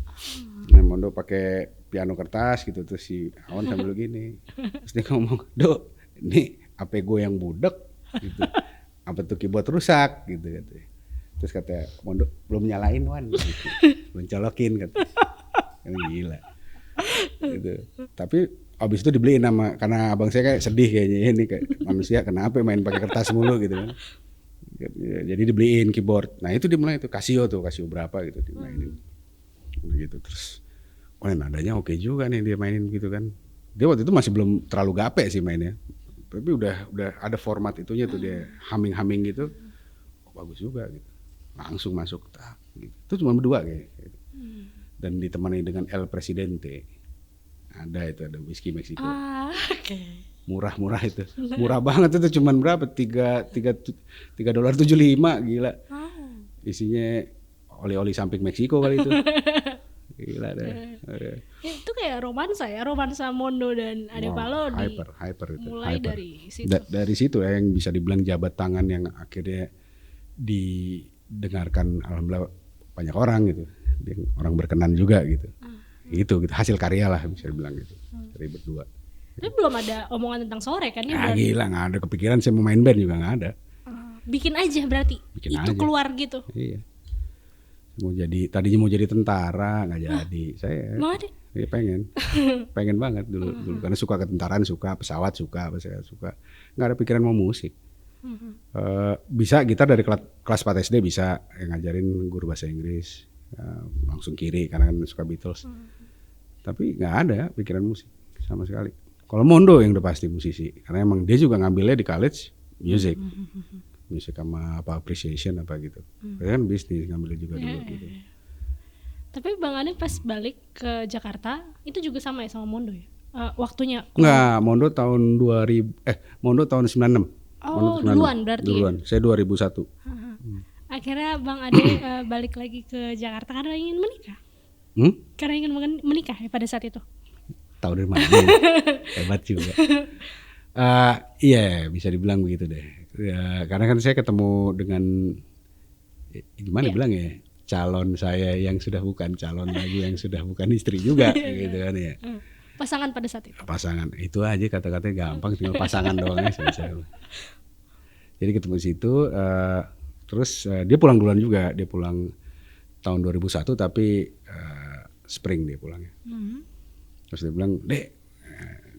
Nah, Mondo pakai piano kertas gitu, terus si Awan sambil gini. Terus dia ngomong, "Dok, ini HP gue yang budek gitu. Apa tuh keyboard rusak gitu katanya." Terus kata Mondo, "Belum nyalain Wan." Gitu. Belum colokin katanya. Kan gila. Gitu. Tapi abis itu dibeliin karena abang saya kayak sedih kayaknya, ini kayak manusia kenapa main pakai kertas mulu gitu kan. Jadi dibeliin keyboard. Nah, itu dimulai itu Casio berapa gitu dimainin. Gitu terus nadanya oke juga nih dia mainin gitu kan. Dia waktu itu masih belum terlalu gape sih mainnya. Tapi udah ada format itunya tuh, dia humming gitu. Bagus juga gitu. Langsung masuk gitu. Itu cuma berdua kayak gitu. Dan ditemani dengan El Presidente. ada whisky Meksiko. Oke. Murah itu, murah banget itu, cuman berapa? $3.75, gila. Isinya oli-oli samping Meksiko kali itu. Gila deh. Itu kayak romansa Mondo dan Adepalo hyper itu. Mulai hyper. dari situ. Dari situ ya yang bisa dibilang jabat tangan yang akhirnya didengarkan alhamdulillah banyak orang gitu. Orang berkenan juga gitu. Itu gitu, hasil karya lah bisa dibilang gitu. Dari berdua. Tapi belum ada omongan tentang sore kan ya? Gila, nggak ada kepikiran saya mau main band juga nggak ada. Bikin aja berarti. Itu aja. Keluar gitu. Iya. Tadinya mau jadi tentara, nggak jadi. Saya mau deh. Iya pengen banget dulu karena suka ketentaraan, suka pesawat, saya suka. Nggak ada pikiran mau musik. Bisa gitar dari kelas 4 SD bisa, yang ngajarin guru bahasa Inggris. Langsung kiri karena kan suka Beatles. Tapi nggak ada pikiran musik sama sekali. Kalau Mondo yang udah pasti musisi, karena emang dia juga ngambilnya di college musik sama appreciation apa gitu. Dia kan bisnis ngambilnya juga dulu gitu. Tapi Bang Ade pas balik ke Jakarta itu juga sama ya sama Mondo ya? Waktunya? Nggak, Mondo tahun 96. Oh, duluan berarti. Duluan, ya? saya 2001. Akhirnya Bang Ade balik lagi ke Jakarta karena ingin menikah. Karena ingin menikah ya pada saat itu. Tahu dari mana? Hebat juga. Iya, bisa dibilang begitu deh. Ya, karena kan saya ketemu dengan gimana bilang ya, calon saya yang sudah bukan calon lagi, yang sudah bukan istri juga, gitu kan ya. Pasangan pada saat itu. Pasangan itu aja kata-katanya gampang, tinggal pasangan doang ya selesai. Jadi ketemu situ, terus dia pulang duluan juga, dia pulang tahun 2001 tapi spring dia pulangnya. Terus dia bilang, "Dek,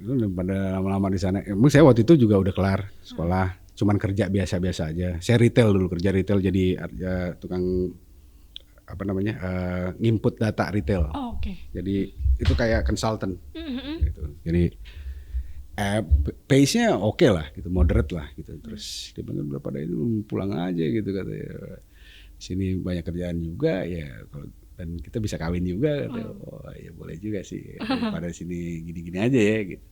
lu pada lama-lama di sana." Emang saya waktu itu juga udah kelar sekolah, cuman kerja biasa-biasa aja. Saya retail dulu, kerja retail jadi tukang nginput data retail. Oh, oke. Jadi itu kayak consultant. Gitu. Jadi pace-nya oke lah, gitu, moderate lah gitu. Terus dia bilang pada itu pulang aja gitu katanya. Sini banyak kerjaan juga ya, dan kita bisa kawin juga katanya. Oh ya boleh juga sih, daripada sini gini-gini aja ya gitu.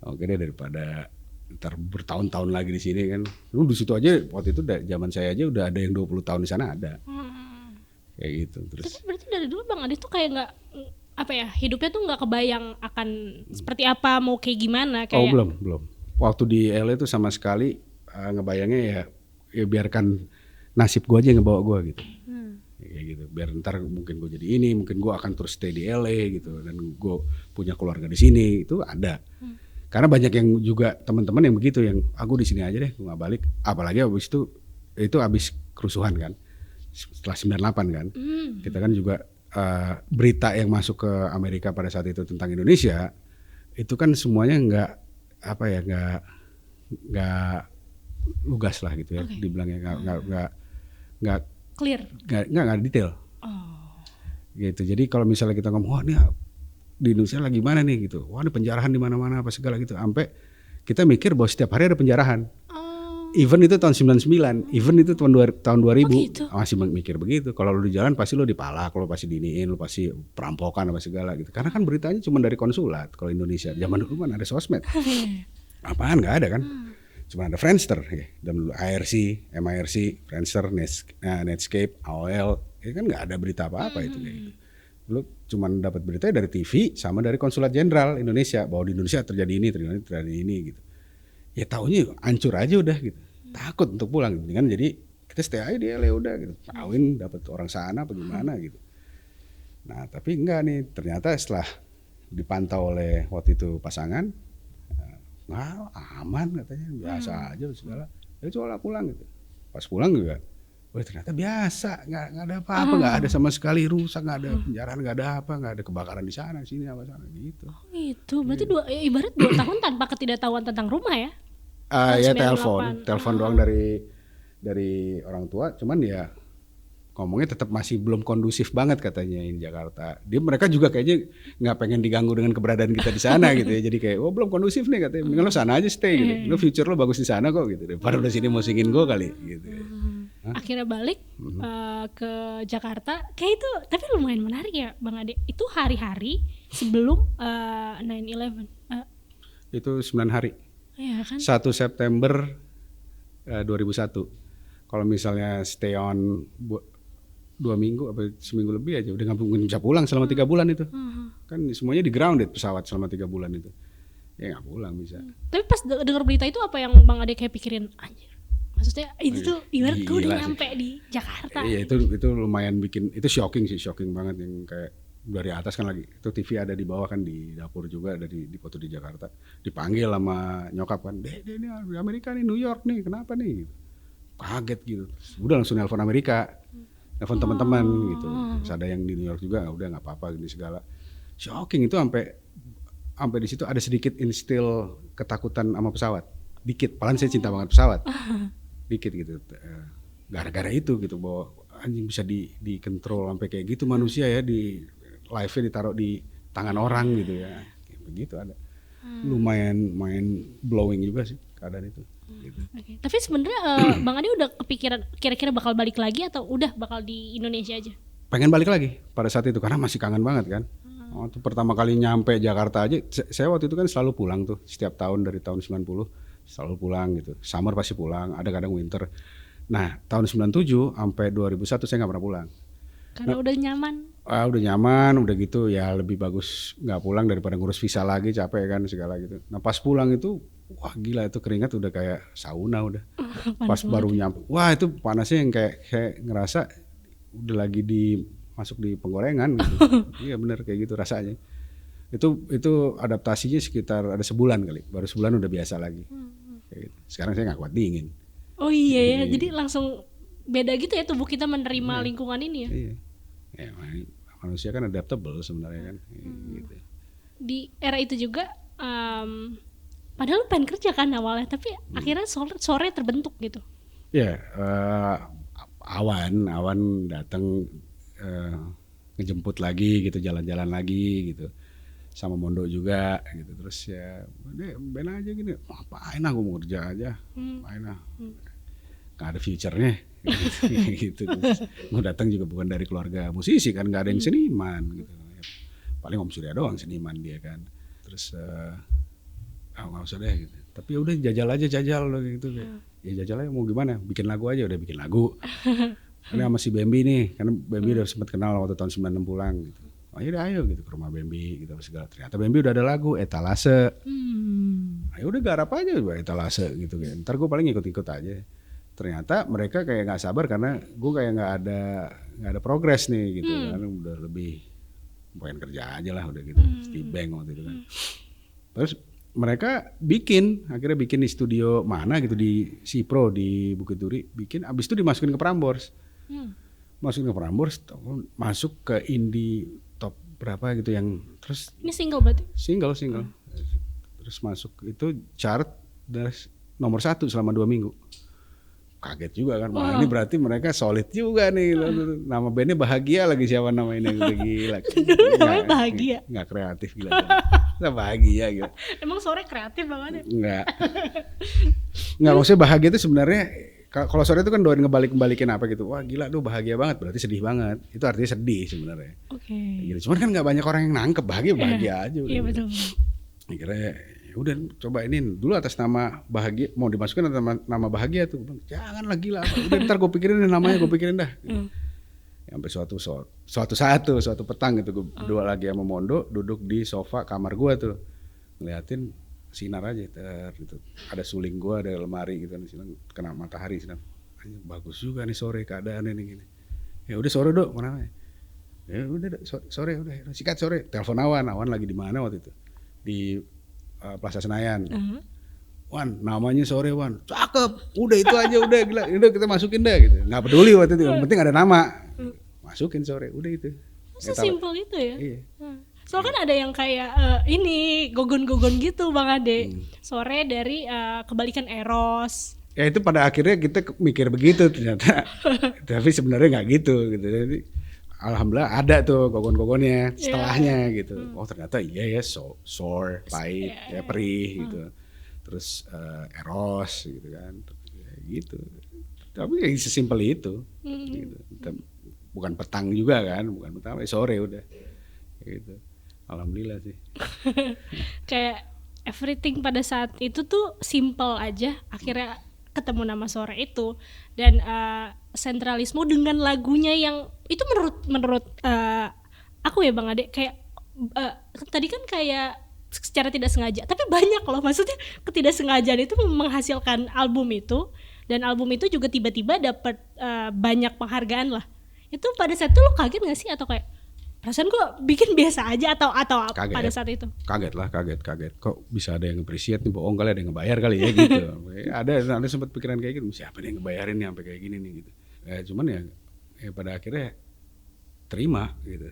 Oke deh, daripada ntar bertahun-tahun lagi di sini kan. Lu di situ aja waktu itu zaman saya aja udah ada yang 20 tahun di sana ada. Kayak gitu. Terus tapi berarti dari dulu Bang Ade tuh kayak nggak hidupnya tuh nggak kebayang akan seperti apa, mau kayak gimana kayak. Oh belum. Waktu di LA tuh sama sekali ngebayangnya ya biarkan nasib gue aja yang ngebawa gue gitu. Kayak gitu. Biar ntar mungkin gue jadi ini, mungkin gue akan terus stay di LA gitu, dan gue punya keluarga di sini, itu ada. Karena banyak yang juga teman-teman yang begitu, yang aku di sini aja deh, gue nggak balik. Apalagi abis itu abis kerusuhan kan, setelah 98 kan. Kita kan juga berita yang masuk ke Amerika pada saat itu tentang Indonesia itu kan semuanya nggak lugas lah gitu ya, dibilangnya nggak clear, nggak detail. Gitu. Jadi kalau misalnya kita ngomong, wah ini di Indonesia lagi mana nih gitu, wah ini penjarahan di mana-mana apa segala gitu, sampai kita mikir bahwa setiap hari ada penjarahan. Even itu tahun 99, even itu tahun 2000, gitu? Masih mikir begitu. Kalau lu di jalan pasti lu dipalak, lu pasti diiniin, lu pasti perampokan apa segala gitu. Karena kan beritanya cuma dari konsulat. Kalau Indonesia zaman dulu kan ada sosmed. Apaan nggak ada kan? Cuma ada Friendster, ya. Dan dulu IRC, MIRC, Friendster, Netscape, AOL, ya kan nggak ada berita apa-apa itu kayak gitu. Lu cuma dapat beritanya dari TV sama dari Konsulat Jenderal Indonesia bahwa di Indonesia terjadi ini gitu. Ya taunya hancur aja udah gitu. Takut untuk pulang, dengan jadi kita stay aja di LA udah gitu. Kawin dapat orang sana apa gimana gitu. Nah, tapi enggak nih, ternyata setelah dipantau oleh waktu itu pasangan, aman katanya, biasa aja segala. Ya coba pulang gitu. Pas pulang juga, wah ternyata biasa, nggak ada apa-apa, nggak ada sama sekali rusak, nggak ada penjarahan, nggak ada apa, nggak ada kebakaran di sana, sini apa sana gitu. Oh gitu, berarti ibarat 2 tahun tanpa ketidaktahuan tentang rumah ya? Ya telepon doang dari orang tua, cuman ya ngomongnya tetap masih belum kondusif banget katanya di Jakarta. Mereka juga kayaknya nggak pengen diganggu dengan keberadaan kita di sana gitu ya. Jadi kayak, oh belum kondusif nih katanya, mendingan lo sana aja stay gitu. Lo future lo bagus di sana kok gitu. Daripada lo sini musingin gue kali gitu. akhirnya balik ke Jakarta. Kayak itu, tapi lumayan menarik ya Bang Ade. Itu hari-hari sebelum 9/11. Itu 9 hari. Iya kan? 1 September 2001. Kalau misalnya stay on 2 minggu apa seminggu lebih aja udah nggak mungkin bisa pulang selama 3 bulan itu. Kan semuanya di grounded pesawat selama 3 bulan itu. Ya nggak pulang bisa. Tapi pas dengar berita itu apa yang Bang Ade kayak pikirin, anjir. Maksudnya itu tuh ibarat gue udah nyampe di Jakarta. Iya itu lumayan bikin, itu shocking banget yang kayak dari atas kan lagi. Itu TV ada di bawah kan di dapur juga ada di foto di Jakarta. Dipanggil sama nyokap kan, "Deh ini Amerika nih, New York nih, kenapa nih?" Kaget gitu. Udah langsung nelpon Amerika. Nelpon teman-teman gitu. Terus ada yang di New York juga, udah enggak apa-apa gini segala. Shocking itu sampai di situ ada sedikit instill ketakutan sama pesawat. Dikit, padahal saya cinta banget pesawat. Dikit gitu. Gara-gara itu gitu bahwa anjing bisa dikontrol sampai kayak gitu manusia ya, di live-nya ditaruh di tangan orang gitu ya. Kayak begitu ada. Lumayan blowing juga sih keadaan itu. Gitu. Okay. Tapi sebenarnya Bang Ade udah kepikiran kira-kira bakal balik lagi atau udah bakal di Indonesia aja? Pengen balik lagi pada saat itu karena masih kangen banget kan. Waktu pertama kali nyampe Jakarta aja, saya waktu itu kan selalu pulang tuh setiap tahun dari tahun 90 selalu pulang gitu. Summer pasti pulang, ada kadang winter. Nah tahun 97 sampai 2001 saya nggak pernah pulang. Karena udah nyaman. Udah nyaman, udah gitu ya lebih bagus nggak pulang daripada ngurus visa lagi, capek kan segala gitu. Nah pas pulang itu, wah gila itu keringat udah kayak sauna udah. Pas baru nyampe, wah itu panasnya yang kayak ngerasa udah lagi masuk di penggorengan gitu. Iya bener kayak gitu rasanya. Itu adaptasinya sekitar ada sebulan kali, baru sebulan udah biasa lagi. Kayak gitu. Sekarang saya nggak kuat dingin. Oh iya ya, jadi langsung beda gitu ya tubuh kita menerima lingkungan ini ya. Iya. Ya, manusia kan adaptable sebenarnya kan. Gitu. Di era itu juga, padahal lu pengen kerja kan awalnya, tapi akhirnya sore terbentuk gitu. Ya, awan datang ngejemput lagi gitu, jalan-jalan lagi gitu. Sama Mondo juga gitu. Terus ya, udah ben aja gini. Ngapain aku mau kerja aja. Ngapain ah. Gak ada future-nya. Gitu. Mau datang juga bukan dari keluarga musisi kan, nggak ada yang seniman gitu. Paling Om Surya doang seniman dia kan. Terus nggak usah deh gitu. Tapi udah jajal loh gitu. Ya jajal aja mau gimana? Bikin lagu aja, udah bikin lagu. Ini sama si Bambi nih, karena Bambi udah sempat kenal waktu tahun 96 pulang gitu. Ayo gitu ke rumah Bambi gitu segala. Ternyata Bambi udah ada lagu Etalase. Ayo udah garap aja Etalase gitu kan. Ntar gue paling ikut-ikut aja. Ternyata mereka kayak nggak sabar karena gue kayak nggak ada progres nih gitu kan, udah lebih pengen kerja aja lah udah gitu, di bank waktu itu kan. Terus mereka akhirnya bikin di studio mana gitu di Cipro di Bukit Duri, bikin abis itu dimasukin ke Prambors, masukin ke Prambors, masuk ke indie top berapa gitu yang terus. Ini single berarti? Single. Terus masuk itu chart dari nomor 1 selama 2 minggu. Kaget juga kan, wah ini berarti mereka solid juga nih. Nama bandnya Bahagia lagi, siapa namanya udah gila. Namanya Bahagia? Nggak kreatif gila. Bahagia gitu. Emang sore kreatif banget ya? Nggak maksudnya Bahagia itu sebenarnya, kalau sore itu kan doain ngebalikin apa gitu. Wah gila tuh bahagia banget, berarti sedih banget. Itu artinya sedih sebenarnya. Oke. Gitu. Cuman kan nggak banyak orang yang nangkep bahagia aja. Iya betul. Akhirnya udah coba ini dulu atas nama Bahagia, mau dimasukin atas nama Bahagia tuh, jangan lagi lah, udah ntar gue pikirin namanya, gue pikirin dah. Sampai suatu petang gitu, gue berdua lagi sama Mondo duduk di sofa kamar gue tuh, ngeliatin sinar aja gitu. Ada suling gue, ada lemari gitu, kena matahari sinar. Bagus juga nih sore keadaan ini gini. Ya udah sore dok, mana? Ya udah sore udah sikat sore. Telepon Awan lagi di mana waktu itu? Di Plaza Senayan. Wan, namanya sore Wan, cakep, udah itu aja udah gila, udah kita masukin deh gitu. Nggak peduli waktu itu, yang penting ada nama, masukin sore, udah itu. Sesimpel itu ya. Iya. Soalnya kan ada yang kayak ini gogon-gogon gitu Bang Ade. Sore dari kebalikan Eros. Ya itu pada akhirnya kita mikir begitu ternyata, tapi sebenarnya nggak gitu. Jadi alhamdulillah ada tuh gogon-gogonnya setelahnya gitu. Oh ternyata iya ya, sore, pahit, ya perih gitu. Terus Eros gitu kan, gitu. Tapi ya sesimpel itu. Gitu. Bukan petang juga kan, bukan petang, sore udah. Gitu. Alhamdulillah sih. Kayak everything pada saat itu tuh simple aja, akhirnya ketemu nama sore itu. Dan sentralisme dengan lagunya yang itu menurut aku ya Bang Ade, kayak tadi kan kayak secara tidak sengaja, tapi banyak loh, maksudnya ketidaksengajaan itu menghasilkan album itu, dan album itu juga tiba-tiba dapat banyak penghargaan lah. Itu pada saat itu lo kaget nggak sih, atau kayak perasaan gue bikin biasa aja, atau kaget, pada saat itu? Kaget. Kok bisa ada yang appreciate nih, bohong kali, ada yang ngebayar kali ya gitu. ada sempat pikiran kayak gitu, siapa nih yang ngebayarin nih sampai kayak gini nih gitu. Cuman ya pada akhirnya terima gitu.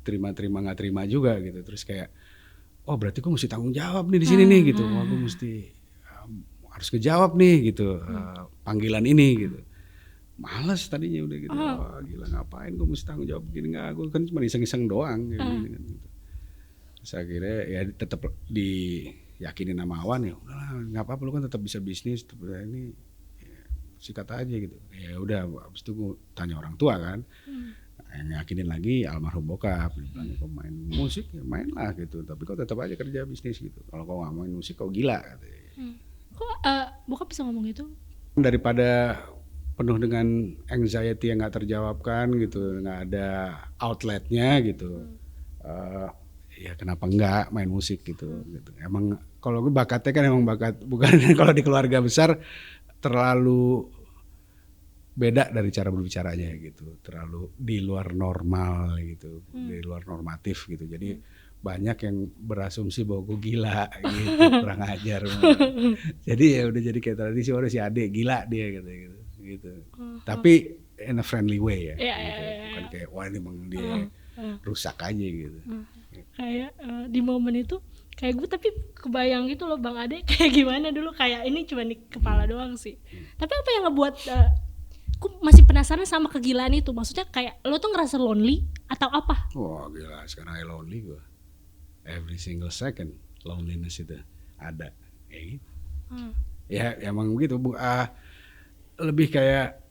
Terima nggak terima juga gitu. Terus kayak oh berarti gue mesti tanggung jawab nih di sini nih gitu. Wah gue mesti harus ngejawab nih gitu panggilan ini gitu. Males tadinya udah gitu. Wah gila ngapain gue mesti tanggung jawab begini, nggak, gue kan cuma iseng-iseng doang gitu. Terus akhirnya ya tetap diyakinin sama Awan, ya udahlah nggak apa-apa, lu kan tetap bisa bisnis, tetap ini ya, sikat aja gitu. Ya udah habis itu gue tanya orang tua kan. Yang yakinin lagi almarhum bokap, dia bilang kok main musik ya main lah gitu, tapi kok tetap aja kerja bisnis gitu, kalau kau nggak main musik kau gila katanya. Kok bokap bisa ngomong gitu? Daripada penuh dengan anxiety yang nggak terjawabkan gitu, nggak ada outletnya gitu, ya kenapa enggak main musik gitu. Emang kalau gue bakatnya kan emang bakat, bukan kalau di keluarga besar terlalu beda dari cara berbicaranya gitu, terlalu di luar normal gitu, di luar normatif gitu. Jadi banyak yang berasumsi bahwa gue gila gitu, kurang ajar. Jadi ya udah jadi kayak tradisi, udah si Ade gila dia gitu. Tapi in a friendly way ya, gitu. Bukan kayak wah ini emang dia rusak aja gitu. Kayak di momen itu kayak gue tapi kebayang gitu loh Bang Ade kayak gimana dulu, kayak ini cuma di kepala doang sih. Tapi apa yang ngebuat aku masih penasaran sama kegilaan itu, maksudnya kayak lo tuh ngerasa lonely atau apa? Wah gila, sekarang lonely gue. Every single second loneliness itu ada, kayak gitu. Ya emang begitu, lebih kayak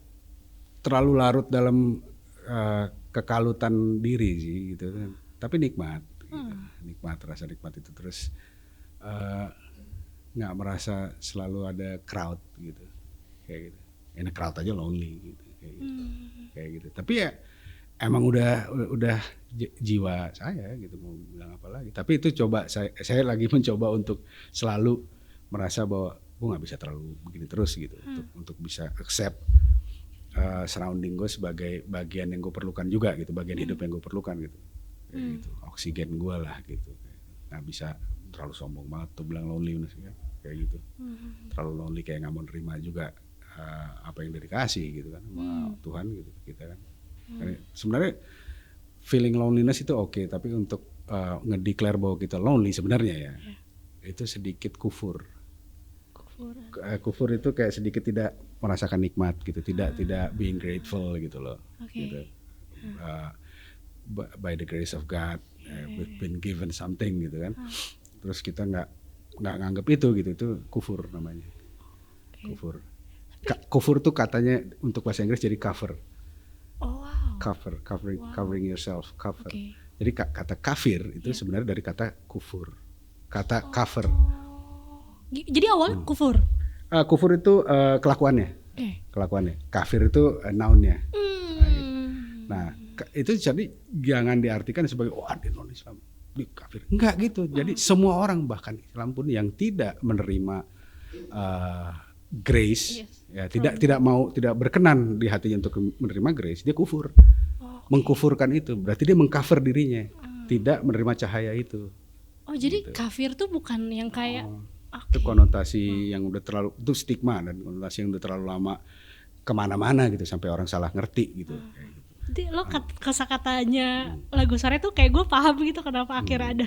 terlalu larut dalam kekalutan diri sih gitu kan. Tapi nikmat, gitu. Nikmat, rasa nikmat itu. Terus nggak merasa selalu ada crowd gitu, kayak gitu. Enak crowd aja lonely gitu, kayak gitu. Tapi ya emang udah jiwa saya gitu, mau bilang apa lagi. Tapi itu coba saya lagi mencoba untuk selalu merasa bahwa gue nggak bisa terlalu begini terus gitu, untuk bisa accept surrounding gue sebagai bagian yang gue perlukan juga gitu, bagian hidup yang gue perlukan gitu, kayak gitu. Oksigen gue lah gitu. Nggak bisa terlalu sombong banget tuh bilang loneliness ya, kayak gitu. Terlalu lonely kayak nggak mau nerima juga apa yang dikasih gitu kan sama Tuhan gitu kita kan. Sebenarnya feeling loneliness itu oke, tapi untuk ngedeclare bahwa kita lonely sebenarnya ya itu sedikit kufur. Kufur itu kayak sedikit tidak merasakan nikmat gitu, tidak being grateful gitu loh. Gitu. By the grace of God, we've been given something gitu kan. Terus kita nggak nganggap itu gitu, itu kufur namanya. Kufur. Kufur tuh katanya untuk bahasa Inggris jadi cover. Oh wow. Covering yourself, cover. Jadi kata kafir itu sebenarnya dari kata kufur. Kata cover. Jadi awalnya kufur. Kufur itu kelakuannya. Kelakuannya. Kafir itu noun-nya. Nah, itu jadi jangan diartikan sebagai dia non Islam, dia kafir. Enggak gitu. Jadi semua orang bahkan Islam pun yang tidak menerima grace, ya tidak berkenan di hatinya untuk menerima grace, dia kufur. Mengkufurkan itu berarti dia mengcover dirinya, tidak menerima cahaya itu. Jadi gitu. Kafir tuh bukan yang kayak itu konotasi yang udah terlalu, itu stigma dan konotasi yang udah terlalu lama kemana-mana gitu sampai orang salah ngerti gitu. Jadi lo kata-katanya lagu sore tuh kayak gue paham gitu kenapa akhirnya ada.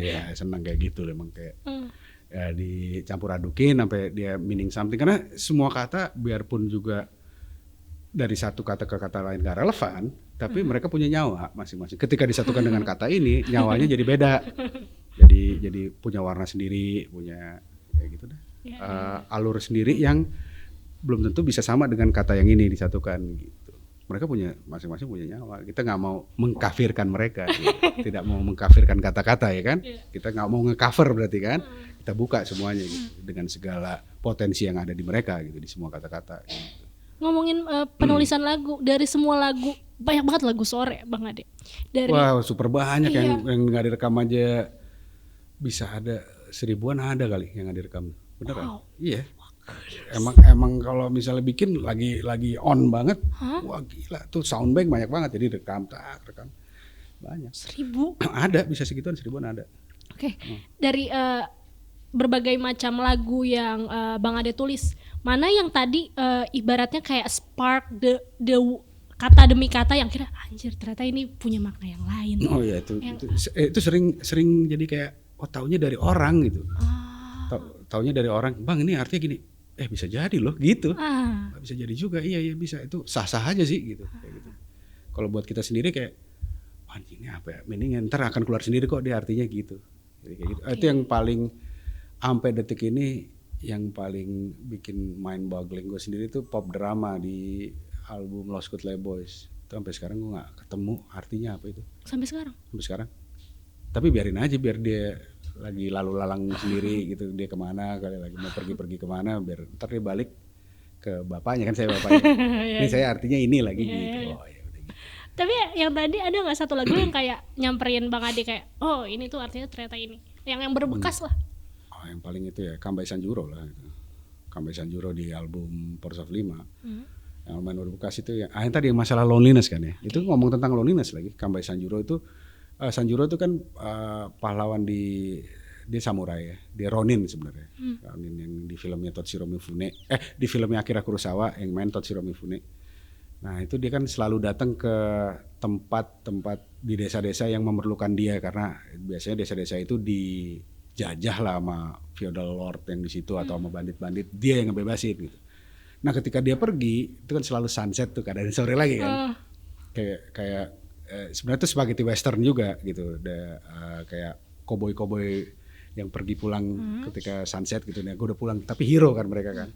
Ya senang kayak gitu memang kayak ya dicampur adukin sampai dia meaning something, karena semua kata biarpun juga dari satu kata ke kata lain gak relevan, tapi mereka punya nyawa masing-masing. Ketika disatukan dengan kata ini, nyawanya jadi beda. Jadi punya warna sendiri, punya kayak gitu dah. Alur sendiri yang belum tentu bisa sama dengan kata yang ini disatukan gitu. Mereka punya masing-masing punya nyawa. Kita nggak mau mengkafirkan mereka, gitu. Tidak mau mengkafirkan kata-kata ya kan. Kita nggak mau nge-cover berarti kan. Kita buka semuanya gitu, dengan segala potensi yang ada di mereka gitu di semua kata-kata. Gitu. Ngomongin penulisan lagu, dari semua lagu banyak banget lagu sore Bang Ade. Wow, super banyak yang nggak direkam aja bisa ada 1000-an ada kali yang nggak direkam. Bener kan? Iya. Emang kalau misalnya bikin lagi on banget, wah gila tuh soundbank banyak banget jadi rekam banyak. 1000 ada bisa segituan 1000-an ada. Oke. Dari berbagai macam lagu yang Bang Ade tulis, mana yang tadi ibaratnya kayak spark the kata demi kata yang kira anjir ternyata ini punya makna yang lain. Oh iya itu sering jadi kayak taunya dari orang gitu. Taunya dari orang, Bang ini artinya gini. Bisa jadi loh gitu. Bisa jadi juga. Iya bisa. Itu sah-sah aja sih gitu. Kayak gitu. Kalau buat kita sendiri kayak ini apa ya? Meaning ntar akan keluar sendiri kok dia artinya gitu. Jadi kayak gitu. Itu yang paling sampai detik ini yang paling bikin mind boggling gue sendiri tuh pop drama di album Lost Good Boys. Itu sampai sekarang gue nggak ketemu artinya apa itu. Sampai sekarang. Tapi biarin aja biar dia lagi lalu lalang sendiri gitu, dia kemana kali lagi mau pergi kemana biar ntar dia balik ke bapaknya kan saya bapaknya ini saya artinya ini lagi gitu. Ya udah gitu. Tapi yang tadi ada nggak satu lagu yang kayak nyamperin Bang Ade kayak ini tuh artinya ternyata ini yang berbekas lah. Yang paling itu ya Kambai Sanjuro lah gitu. Kambai Sanjuro di album Force of 5 yang lumayan berbekas itu ya tadi yang masalah loneliness kan ya. Itu ngomong tentang loneliness lagi. Kambai Sanjuro itu Sanjuro itu kan pahlawan dia samurai ya, dia Ronin sebenarnya. Ronin yang di filmnya Toshiro Mifune, di filmnya Akira Kurosawa yang main Toshiro Mifune. Nah itu dia kan selalu datang ke tempat-tempat di desa-desa yang memerlukan dia karena biasanya desa-desa itu dijajah lah sama feudal lord yang di situ atau sama bandit-bandit, dia yang ngebebasin gitu. Nah ketika dia pergi itu kan selalu sunset tuh keadaan sore lagi kan, kayak sebenarnya itu spaghetti western juga gitu, kayak koboi yang pergi pulang ketika sunset gitu, gue udah pulang tapi hero kan mereka kan,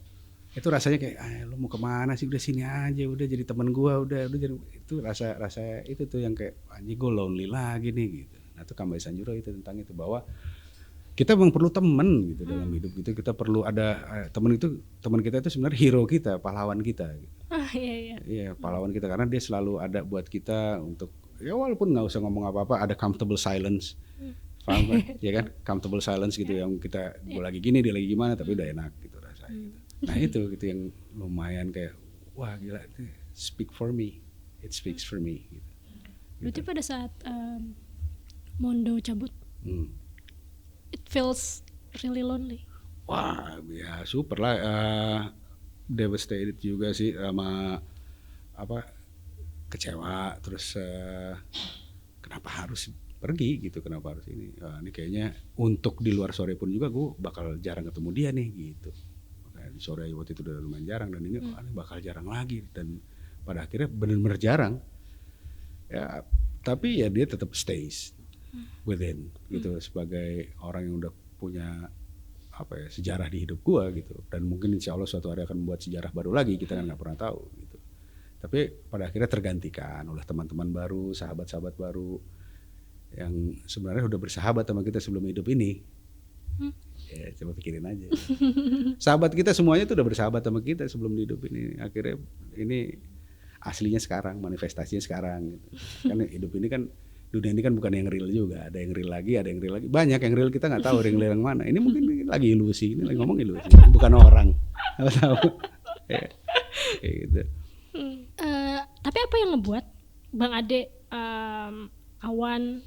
itu rasanya kayak lu mau kemana sih, udah sini aja, udah jadi teman gue, udah jadi itu rasa itu tuh yang kayak anjing gue lonely lagi nih gitu. Nah itu Kambai Sanjuro itu tentang itu bahwa kita memang perlu teman gitu dalam hidup gitu, kita perlu ada teman kita itu sebenarnya hero kita, pahlawan kita gitu. Iya pahlawan kita karena dia selalu ada buat kita untuk ya walaupun nggak usah ngomong apa-apa ada comfortable silence, paham kan? Ya kan comfortable silence gitu yang kita gue lagi gini dia lagi gimana tapi udah enak gitu rasanya. Gitu. Nah itu gitu yang lumayan kayak wah gila itu speak for me, it speaks for me. Gitu. Berarti pada saat Mondo cabut, it feels really lonely. Wah ya super lah. Devastated juga sih sama kecewa terus kenapa harus pergi gitu, kenapa harus ini kayaknya untuk di luar sore pun juga gue bakal jarang ketemu dia nih gitu. Makanya di sore waktu itu udah lumayan jarang dan ini bakal jarang lagi dan pada akhirnya benar-benar jarang ya, tapi ya dia tetap stays within gitu sebagai orang yang udah punya sejarah di hidup gua gitu, dan mungkin insya Allah suatu hari akan membuat sejarah baru lagi, kita kan nggak pernah tahu gitu. Tapi pada akhirnya tergantikan oleh teman-teman baru, sahabat-sahabat baru yang sebenarnya udah bersahabat sama kita sebelum hidup ini. Ya coba pikirin aja. Sahabat kita semuanya tuh udah bersahabat sama kita sebelum hidup ini. Akhirnya ini aslinya sekarang, manifestasinya sekarang gitu. Karena hidup ini kan, dunia ini kan bukan yang real juga, ada yang real lagi, banyak yang real kita nggak tahu yang real yang mana. Ini mungkin lagi ilusi, ini lagi ngomong ilusi, bukan orang, nggak tahu. Kayak gitu. Tapi apa yang ngebuat Bang Ade, Awan,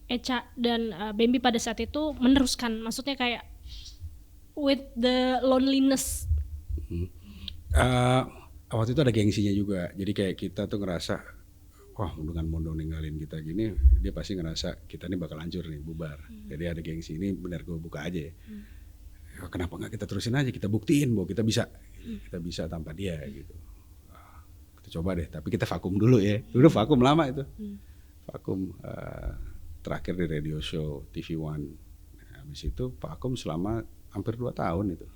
Echa dan Bambi pada saat itu meneruskan, maksudnya kayak with the loneliness? Waktu itu ada gengsinya juga, jadi kayak kita tuh ngerasa wah dengan Mondo ninggalin kita gini, dia pasti ngerasa kita ini bakal hancur nih, bubar. Jadi ada gengsi, ini benar gue buka aja ya. Kenapa nggak kita terusin aja, kita buktiin bahwa kita bisa tanpa dia gitu. Kita coba deh, tapi kita vakum dulu ya. Udah vakum lama itu, vakum terakhir di radio show TV One. Nah, habis itu vakum selama hampir 2 tahun itu.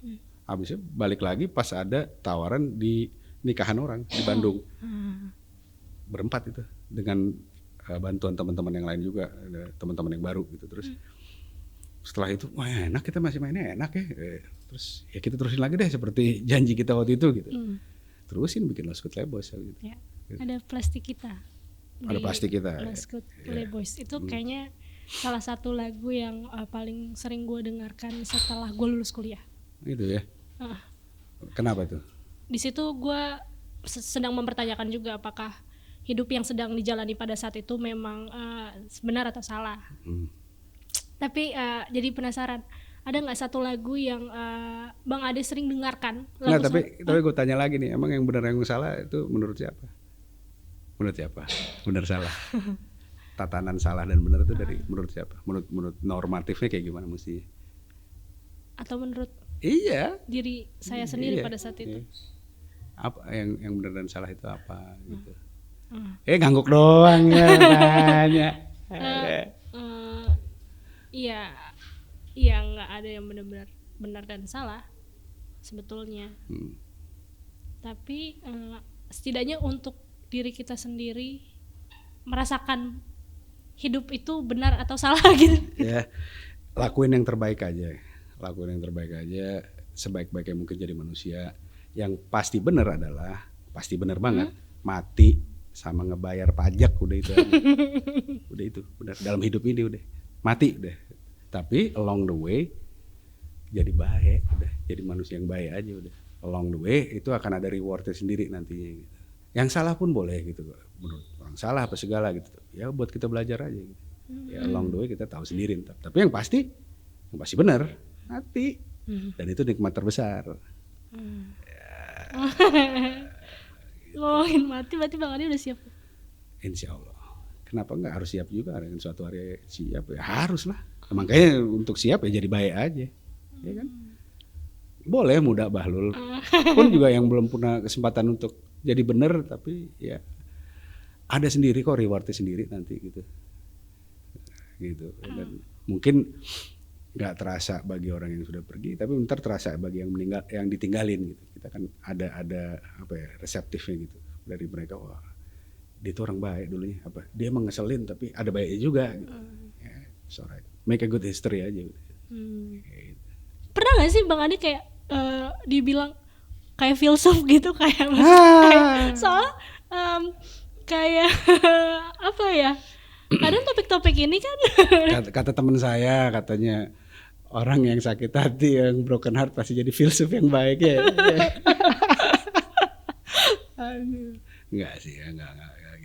Habisnya balik lagi pas ada tawaran di nikahan orang di Bandung. Berempat itu dengan bantuan teman-teman yang lain juga, ada teman-teman yang baru gitu. Terus setelah itu, wah enak, kita masih mainnya enak ya. Terus ya kita terusin lagi deh seperti janji kita waktu itu gitu. Terusin bikin Lost Good Boys gitu. Ya, ada plastik kita. Ada plastik kita. Lost Good Boys itu kayaknya salah satu lagu yang paling sering gue dengarkan setelah gue lulus kuliah. Gitu ya. Kenapa tuh? Di situ gue sedang mempertanyakan juga apakah hidup yang sedang dijalani pada saat itu memang benar atau salah. Tapi jadi penasaran, ada nggak satu lagu yang Bang Ade sering dengarkan? Nggak, tapi gue tanya lagi nih, emang yang benar yang salah itu menurut siapa? Menurut siapa? Benar salah. Tatanan salah dan benar itu dari menurut siapa? Menurut normatifnya kayak gimana mesti? Atau menurut diri saya sendiri pada saat itu? Apa yang benar dan salah itu apa gitu? Ngangguk doang ya tanya. Iya nggak ada yang benar-benar benar dan salah sebetulnya. Tapi setidaknya untuk diri kita sendiri merasakan hidup itu benar atau salah gitu. Ya, lakuin yang terbaik aja. Lakuin yang terbaik aja sebaik-baiknya mungkin jadi manusia. Yang pasti benar adalah, pasti benar banget, mati sama ngebayar pajak, udah itu aja. Udah itu, udah dalam hidup ini udah mati udah. Tapi along the way jadi baik, udah jadi manusia yang baik aja udah. Along the way itu akan ada rewardnya sendiri nantinya gitu. Yang salah pun boleh gitu, menurut orang salah apa segala gitu. Ya buat kita belajar aja gitu. Ya along the way kita tahu sendiri ntar. Tapi yang pasti benar, mati. Dan itu nikmat terbesar. Ngomongin mati berarti Bang Ade udah siap? Insya Allah. Kenapa enggak harus siap juga dengan suatu hari siap ya harus lah. Makanya untuk siap ya jadi baik aja, ya kan? Boleh muda bahlul, pun juga yang belum punya kesempatan untuk jadi benar, tapi ya ada sendiri kok rewardnya sendiri nanti gitu. Dan mungkin nggak terasa bagi orang yang sudah pergi, tapi ntar terasa bagi yang meninggal, yang ditinggalin gitu. Kita kan ada apa ya reseptifnya gitu dari mereka. Wah, dia tuh orang baik dulunya, apa dia emang ngeselin tapi ada baiknya juga. Gitu. Ya, alright. Make a good history aja. Gitu. Pernah nggak sih Bang Ade kayak dibilang kayak filsuf gitu kayak soal kayak apa ya? Kadang topik-topik ini kan kata teman saya katanya orang yang sakit hati yang broken heart pasti jadi filsuf yang baik ya. Enggak sih ya, enggak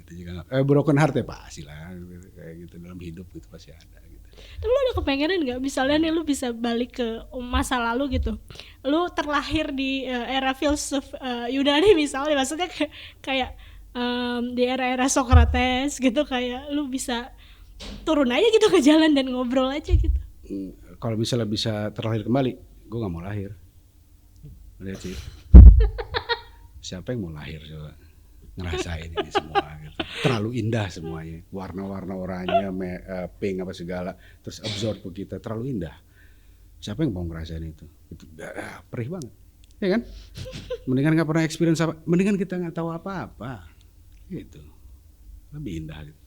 gitu juga. Broken heart ya pasti lah kayak gitu dalam hidup gitu pasti ada gitu. Tapi lu ada kepengenan nggak misalnya nih lu bisa balik ke masa lalu gitu, lu terlahir di era filsuf Yunani misalnya, maksudnya kayak di era-era Socrates gitu, kayak lu bisa turun aja gitu ke jalan dan ngobrol aja gitu. Kalau misalnya bisa terlahir kembali, gue nggak mau lahir. Lihat sih, siapa yang mau lahir coba ngerasain ini semua gitu. Terlalu indah semuanya, warna-warna oranye, pink apa segala, terus absorb ke kita, terlalu indah. Siapa yang mau ngerasain itu perih banget, ya kan? Mendingan nggak pernah experience apa, mendingan kita nggak tahu apa-apa, gitu. Lebih indah gitu.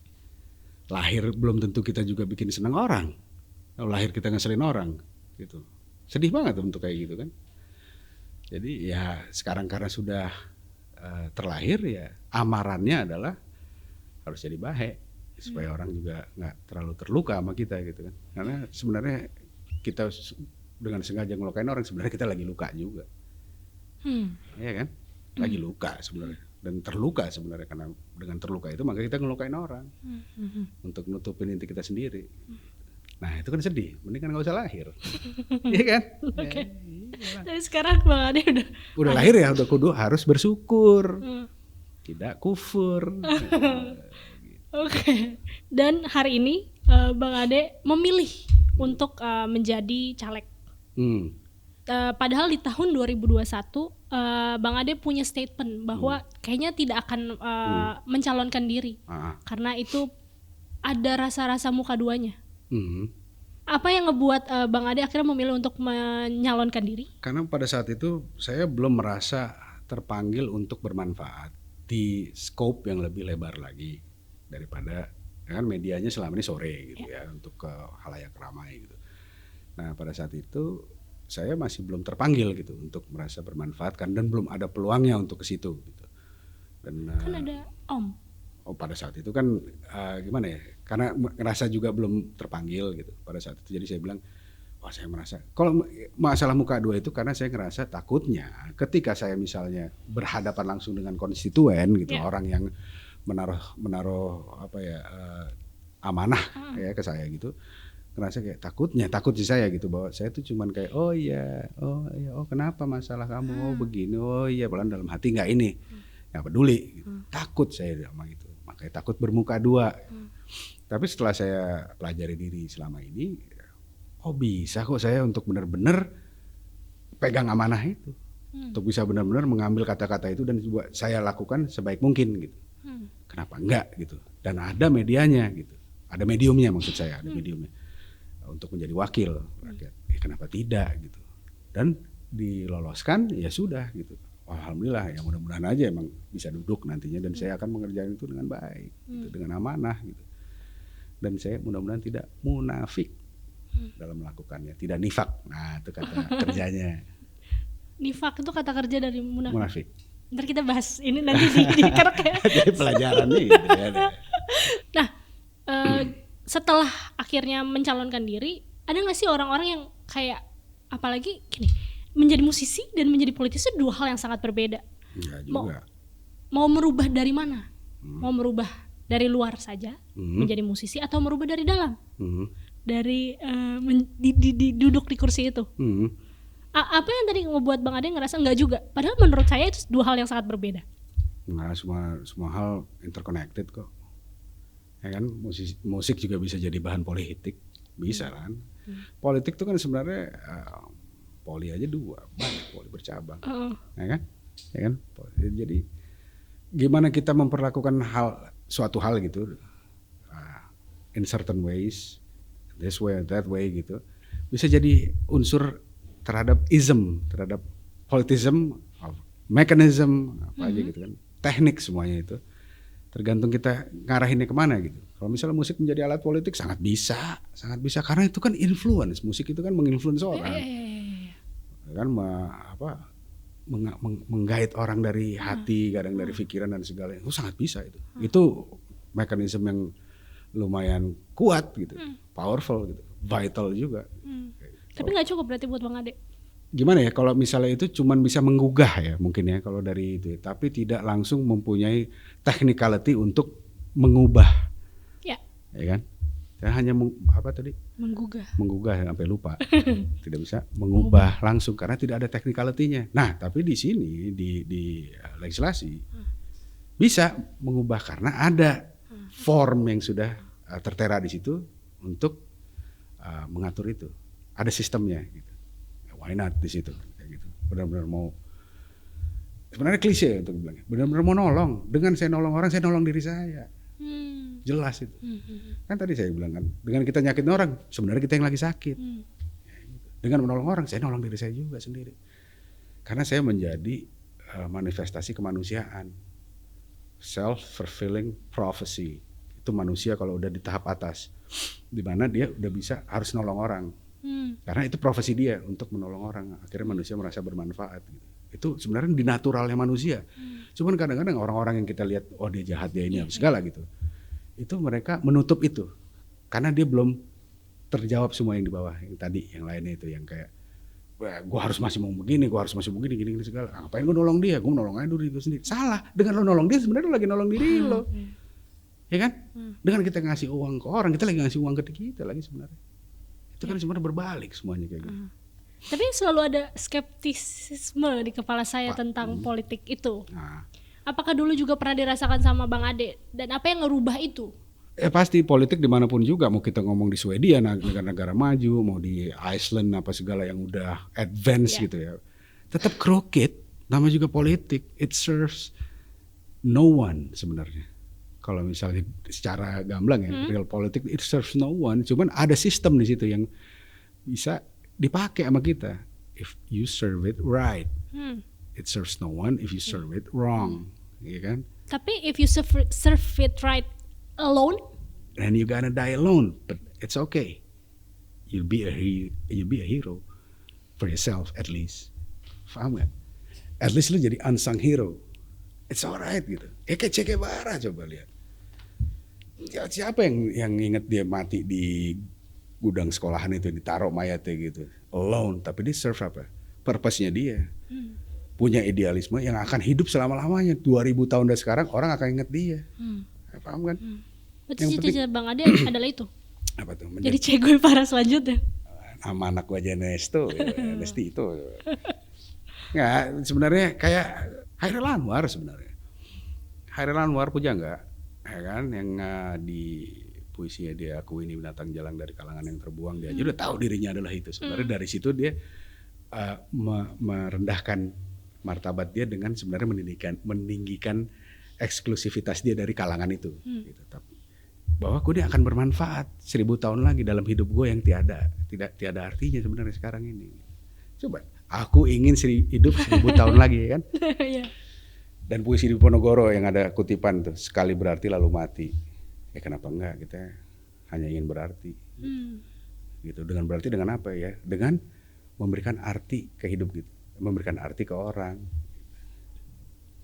Lahir belum tentu kita juga bikin senang orang. Kalau lahir kita ngeselin orang, gitu. Sedih banget untuk kayak gitu kan. Jadi ya sekarang karena sudah terlahir ya amarannya adalah harus jadi baik supaya orang juga nggak terlalu terluka sama kita gitu kan. Karena sebenarnya kita dengan sengaja ngelukain orang, sebenarnya kita lagi luka juga. Ya kan? Lagi luka sebenarnya dan terluka sebenarnya, karena dengan terluka itu maka kita ngelukain orang untuk nutupin inti kita sendiri. Nah itu kan sedih, mending kan nggak usah lahir, iya kan? Oke. Jadi sekarang Bang Ade udah lahir ya, udah kudu harus bersyukur, tidak kufur. Oke. Dan hari ini Bang Ade memilih untuk menjadi caleg. Padahal di tahun 2021 Bang Ade punya statement bahwa kayaknya tidak akan mencalonkan diri karena itu ada rasa-rasa muka duanya. Apa yang ngebuat Bang Ade akhirnya memilih untuk menyalonkan diri? Karena pada saat itu saya belum merasa terpanggil untuk bermanfaat di scope yang lebih lebar lagi daripada kan medianya selama ini sore gitu ya untuk ke halayak ramai gitu. Nah pada saat itu saya masih belum terpanggil gitu untuk merasa bermanfaat kan, dan belum ada peluangnya untuk ke situ gitu. Dan kan ada Om. Oh pada saat itu kan gimana ya? Karena ngerasa juga belum terpanggil gitu pada saat itu. Jadi saya bilang, wah saya merasa kalau masalah muka dua itu karena saya ngerasa takutnya ketika saya misalnya berhadapan langsung dengan konstituen gitu, orang yang menaruh apa ya amanah ya ke saya gitu, ngerasa kayak takut sih saya gitu, bahwa saya tuh cuman kayak oh kenapa masalah kamu, oh begini, oh iya, padahal dalam hati nggak ini, nggak peduli gitu. Takut saya sama itu, makanya takut bermuka dua. Tapi setelah saya pelajari diri selama ini, oh bisa kok saya untuk benar-benar pegang amanah itu, untuk bisa benar-benar mengambil kata-kata itu dan saya lakukan sebaik mungkin gitu. Kenapa enggak gitu? Dan ada medianya gitu, ada mediumnya, maksud saya ada mediumnya untuk menjadi wakil rakyat. Kenapa tidak gitu? Dan diloloskan ya sudah gitu. Alhamdulillah ya, mudah-mudahan aja emang bisa duduk nantinya, dan saya akan mengerjakan itu dengan baik, gitu, dengan amanah gitu. Dan saya mudah-mudahan tidak munafik dalam melakukannya, tidak nifak. Nah itu kata kerjanya. Nifak itu kata kerja dari munafik. Ntar kita bahas ini nanti di kerek. Jadi pelajaran nih. Gitu ya. Nah setelah akhirnya mencalonkan diri, ada nggak sih orang-orang yang kayak, apalagi gini, menjadi musisi dan menjadi politisi itu dua hal yang sangat berbeda. Ya juga. Mau merubah dari mana? Mau merubah dari luar saja menjadi musisi, atau merubah dari dalam, dari duduk di kursi itu. Apa yang tadi ngebuat Bang Ade ngerasa enggak juga? Padahal menurut saya itu dua hal yang sangat berbeda. Nah, semua hal interconnected kok. Ya kan, musik juga bisa jadi bahan politik, bisa kan. Politik itu kan sebenarnya poli aja dua, banyak poli bercabang. Ya kan? Jadi gimana kita memperlakukan suatu hal gitu, in certain ways, this way or that way gitu, bisa jadi unsur terhadap politism, mechanism, apa aja gitu kan, teknik, semuanya itu tergantung kita ngarahinnya kemana gitu. Kalau misalnya musik menjadi alat politik, sangat bisa karena itu kan influence, musik itu kan menginfluence orang, kan menggait orang dari hati, kadang dari pikiran dan segalanya. Itu sangat bisa itu. Itu mekanisme yang lumayan kuat gitu, powerful gitu, vital juga. Tapi nggak cukup berarti buat Bang Ade. Gimana ya kalau misalnya itu cuman bisa menggugah ya mungkin ya kalau dari itu, tapi tidak langsung mempunyai technicality untuk mengubah. Ya kan? Saya hanya menggugah sampai lupa. Tidak bisa mengubah langsung karena tidak ada technicality-nya. Nah, tapi di sini di legislasi bisa mengubah karena ada form yang sudah tertera di situ untuk mengatur itu. Ada sistemnya gitu. Why not di situ kayak gitu. Benar-benar mau, sebenarnya klise untuk bilangnya. Benar-benar mau nolong. Dengan saya nolong orang, saya nolong diri saya. Jelas itu. Kan tadi saya bilang kan, dengan kita nyakitin orang, sebenarnya kita yang lagi sakit. Dengan menolong orang, saya nolong diri saya juga sendiri. Karena saya menjadi manifestasi kemanusiaan. Self-fulfilling prophecy. Itu manusia kalau udah di tahap atas, di mana dia udah bisa harus nolong orang. Karena itu profesi dia untuk menolong orang. Akhirnya manusia merasa bermanfaat gitu. Itu sebenarnya di naturalnya manusia. Cuman kadang-kadang orang-orang yang kita lihat, oh dia jahat, dia ini segala gitu, itu mereka menutup itu karena dia belum terjawab semua yang di bawah, yang tadi, yang lainnya itu, yang kayak gue harus masih mau begini, gue harus masih begini, gini segala. Ngapain gue nolong dia? Gue nolong aja diri gue sendiri. Salah. Dengan lo nolong dia, sebenarnya lo lagi nolong diri lo, ya kan? Dengan kita ngasih uang ke orang, kita lagi ngasih uang ke kita lagi sebenarnya. Itu kan sebenarnya berbalik semuanya kayak gitu. Tapi selalu ada skeptisisme di kepala saya tentang politik itu. Apakah dulu juga pernah dirasakan sama Bang Ade? Dan apa yang ngerubah itu? Pasti politik dimanapun juga, mau kita ngomong di Swedia, negara-negara maju, mau di Iceland apa segala yang udah advance gitu ya, tetap crooked. Namanya juga politik, it serves no one sebenarnya. kalau misalnya secara gamblang ya, real politics it serves no one. Cuman ada sistem di situ yang bisa dipakai sama kita. If you serve it right, it serves no one. If you serve it wrong, ya kan? Tapi if you serve it right alone, then you gonna die alone. But it's okay. You'll be a hero for yourself at least. Paham gak? At least lu jadi unsung hero. It's alright gitu. Kayak Che Guevara coba lihat. Ya, siapa yang inget dia mati di gudang sekolahan itu, ditaruh mayatnya gitu. Alone, tapi dia serve apa? Purpose-nya dia. Punya idealisme yang akan hidup selama-lamanya. 2000 tahun dari sekarang orang akan inget dia. Paham kan? berarti cita-cita Bang Ade adalah itu. Apa tuh? Jadi Che Guevara selanjutnya. Nama anak gua Ernesto, Nesti itu. Nggak, sebenarnya kayak Hairil Anwar sebenarnya. Hairil Anwar Pujangga, ya kan, yang di puisinya dia Aku Ini Binatang Jalang Dari Kalangan Yang Terbuang, dia aja udah tahu dirinya adalah itu. Sebenarnya dari situ dia merendahkan martabat dia dengan sebenarnya meninggikan eksklusivitas dia dari kalangan itu. Gitu. Tapi bahwa dia akan bermanfaat 1000 tahun lagi dalam hidup gue yang tiada artinya sebenarnya sekarang ini. Coba, aku ingin hidup 1000 tahun lagi kan. Dan puisi di Ponorogo yang ada kutipan tuh, sekali berarti lalu mati. Ya kenapa enggak, kita hanya ingin berarti. Gitu. Dengan berarti dengan apa ya? Dengan memberikan arti ke hidup gitu. Memberikan arti ke orang.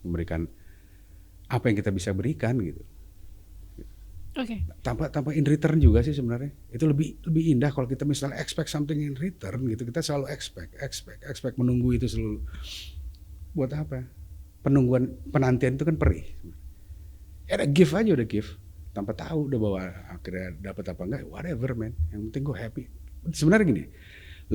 Memberikan apa yang kita bisa berikan gitu. Oke. Tanpa in return juga sih sebenarnya. Itu lebih indah kalau kita misalnya expect something in return gitu. Kita selalu expect menunggu itu selalu. Buat apa? Penantian itu kan perih. Ada gift aja udah gift. Tanpa tahu udah bawa akhirnya dapat apa enggak, whatever man. Yang penting gue happy. Sebenarnya gini,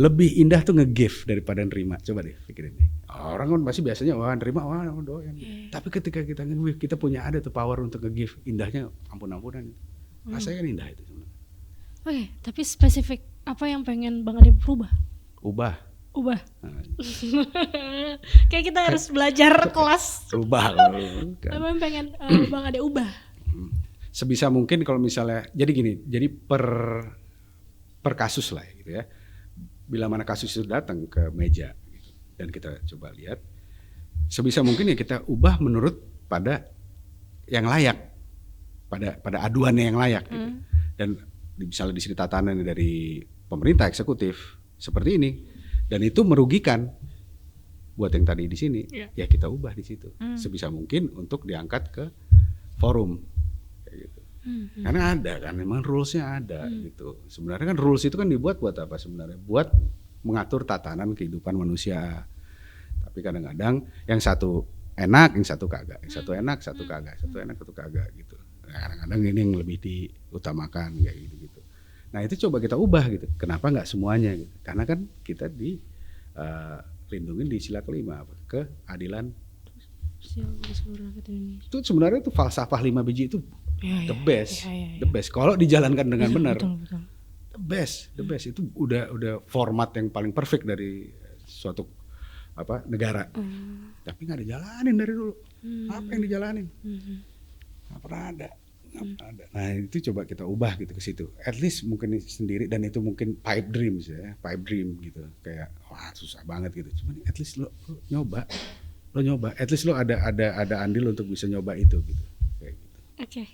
lebih indah tuh nge-give daripada nerima. Coba deh pikirin nih. Orang kan pasti biasanya nerima, doyan. Tapi ketika kita nge-give, kita punya ada tuh power untuk nge-give. Indahnya ampun-ampunan. Rasanya kan indah itu sebenarnya. Oke, tapi spesifik apa yang pengen Bang Ade berubah? Ubah. Kayak kita harus belajar kelas. Ubah. Apa yang pengen Bang Ade ubah? Sebisa mungkin kalau misalnya, jadi gini, jadi per kasus lah gitu ya. Bila mana kasus itu datang ke meja gitu, dan kita coba lihat, sebisa mungkin ya kita ubah menurut pada yang layak, pada aduannya yang layak gitu. Dan misalnya di sini tatanan dari pemerintah eksekutif seperti ini, dan itu merugikan buat yang tadi di sini, ya kita ubah di situ sebisa mungkin untuk diangkat ke forum. Gitu. Karena ada kan, memang rulesnya ada gitu. Sebenarnya kan rules itu kan dibuat buat apa sebenarnya? Buat mengatur tatanan kehidupan manusia. Tapi kadang-kadang yang satu enak, yang satu kagak, yang satu enak, satu kagak, satu enak, satu kagak gitu. Nah, kadang-kadang ini yang lebih diutamakan kayak gitu. Nah itu coba kita ubah gitu. Kenapa nggak semuanya gitu? Karena kan kita dilindungi di sila kelima apa? Keadilan. Itu sebenarnya itu falsafah 5 biji itu the best. The best kalau dijalankan dengan benar. Betul. The best itu udah format yang paling perfect dari suatu negara. Tapi nggak dijalanin dari dulu. Apa yang dijalanin? Nggak pernah ada. Nah itu coba kita ubah gitu ke situ. At least mungkin sendiri, dan itu mungkin pipe dream gitu. Kayak wah susah banget gitu. Cuman at least lo nyoba. At least lo ada andil untuk bisa nyoba itu gitu. Kayak gitu. Oke.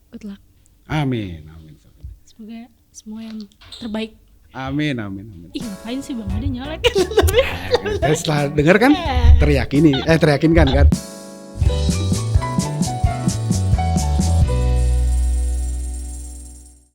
Good luck. Amin. Semoga semua yang terbaik. Amin. Ih ngapain sih Bang Ade nyalek? Setelah dengar kan teryakinkan kan.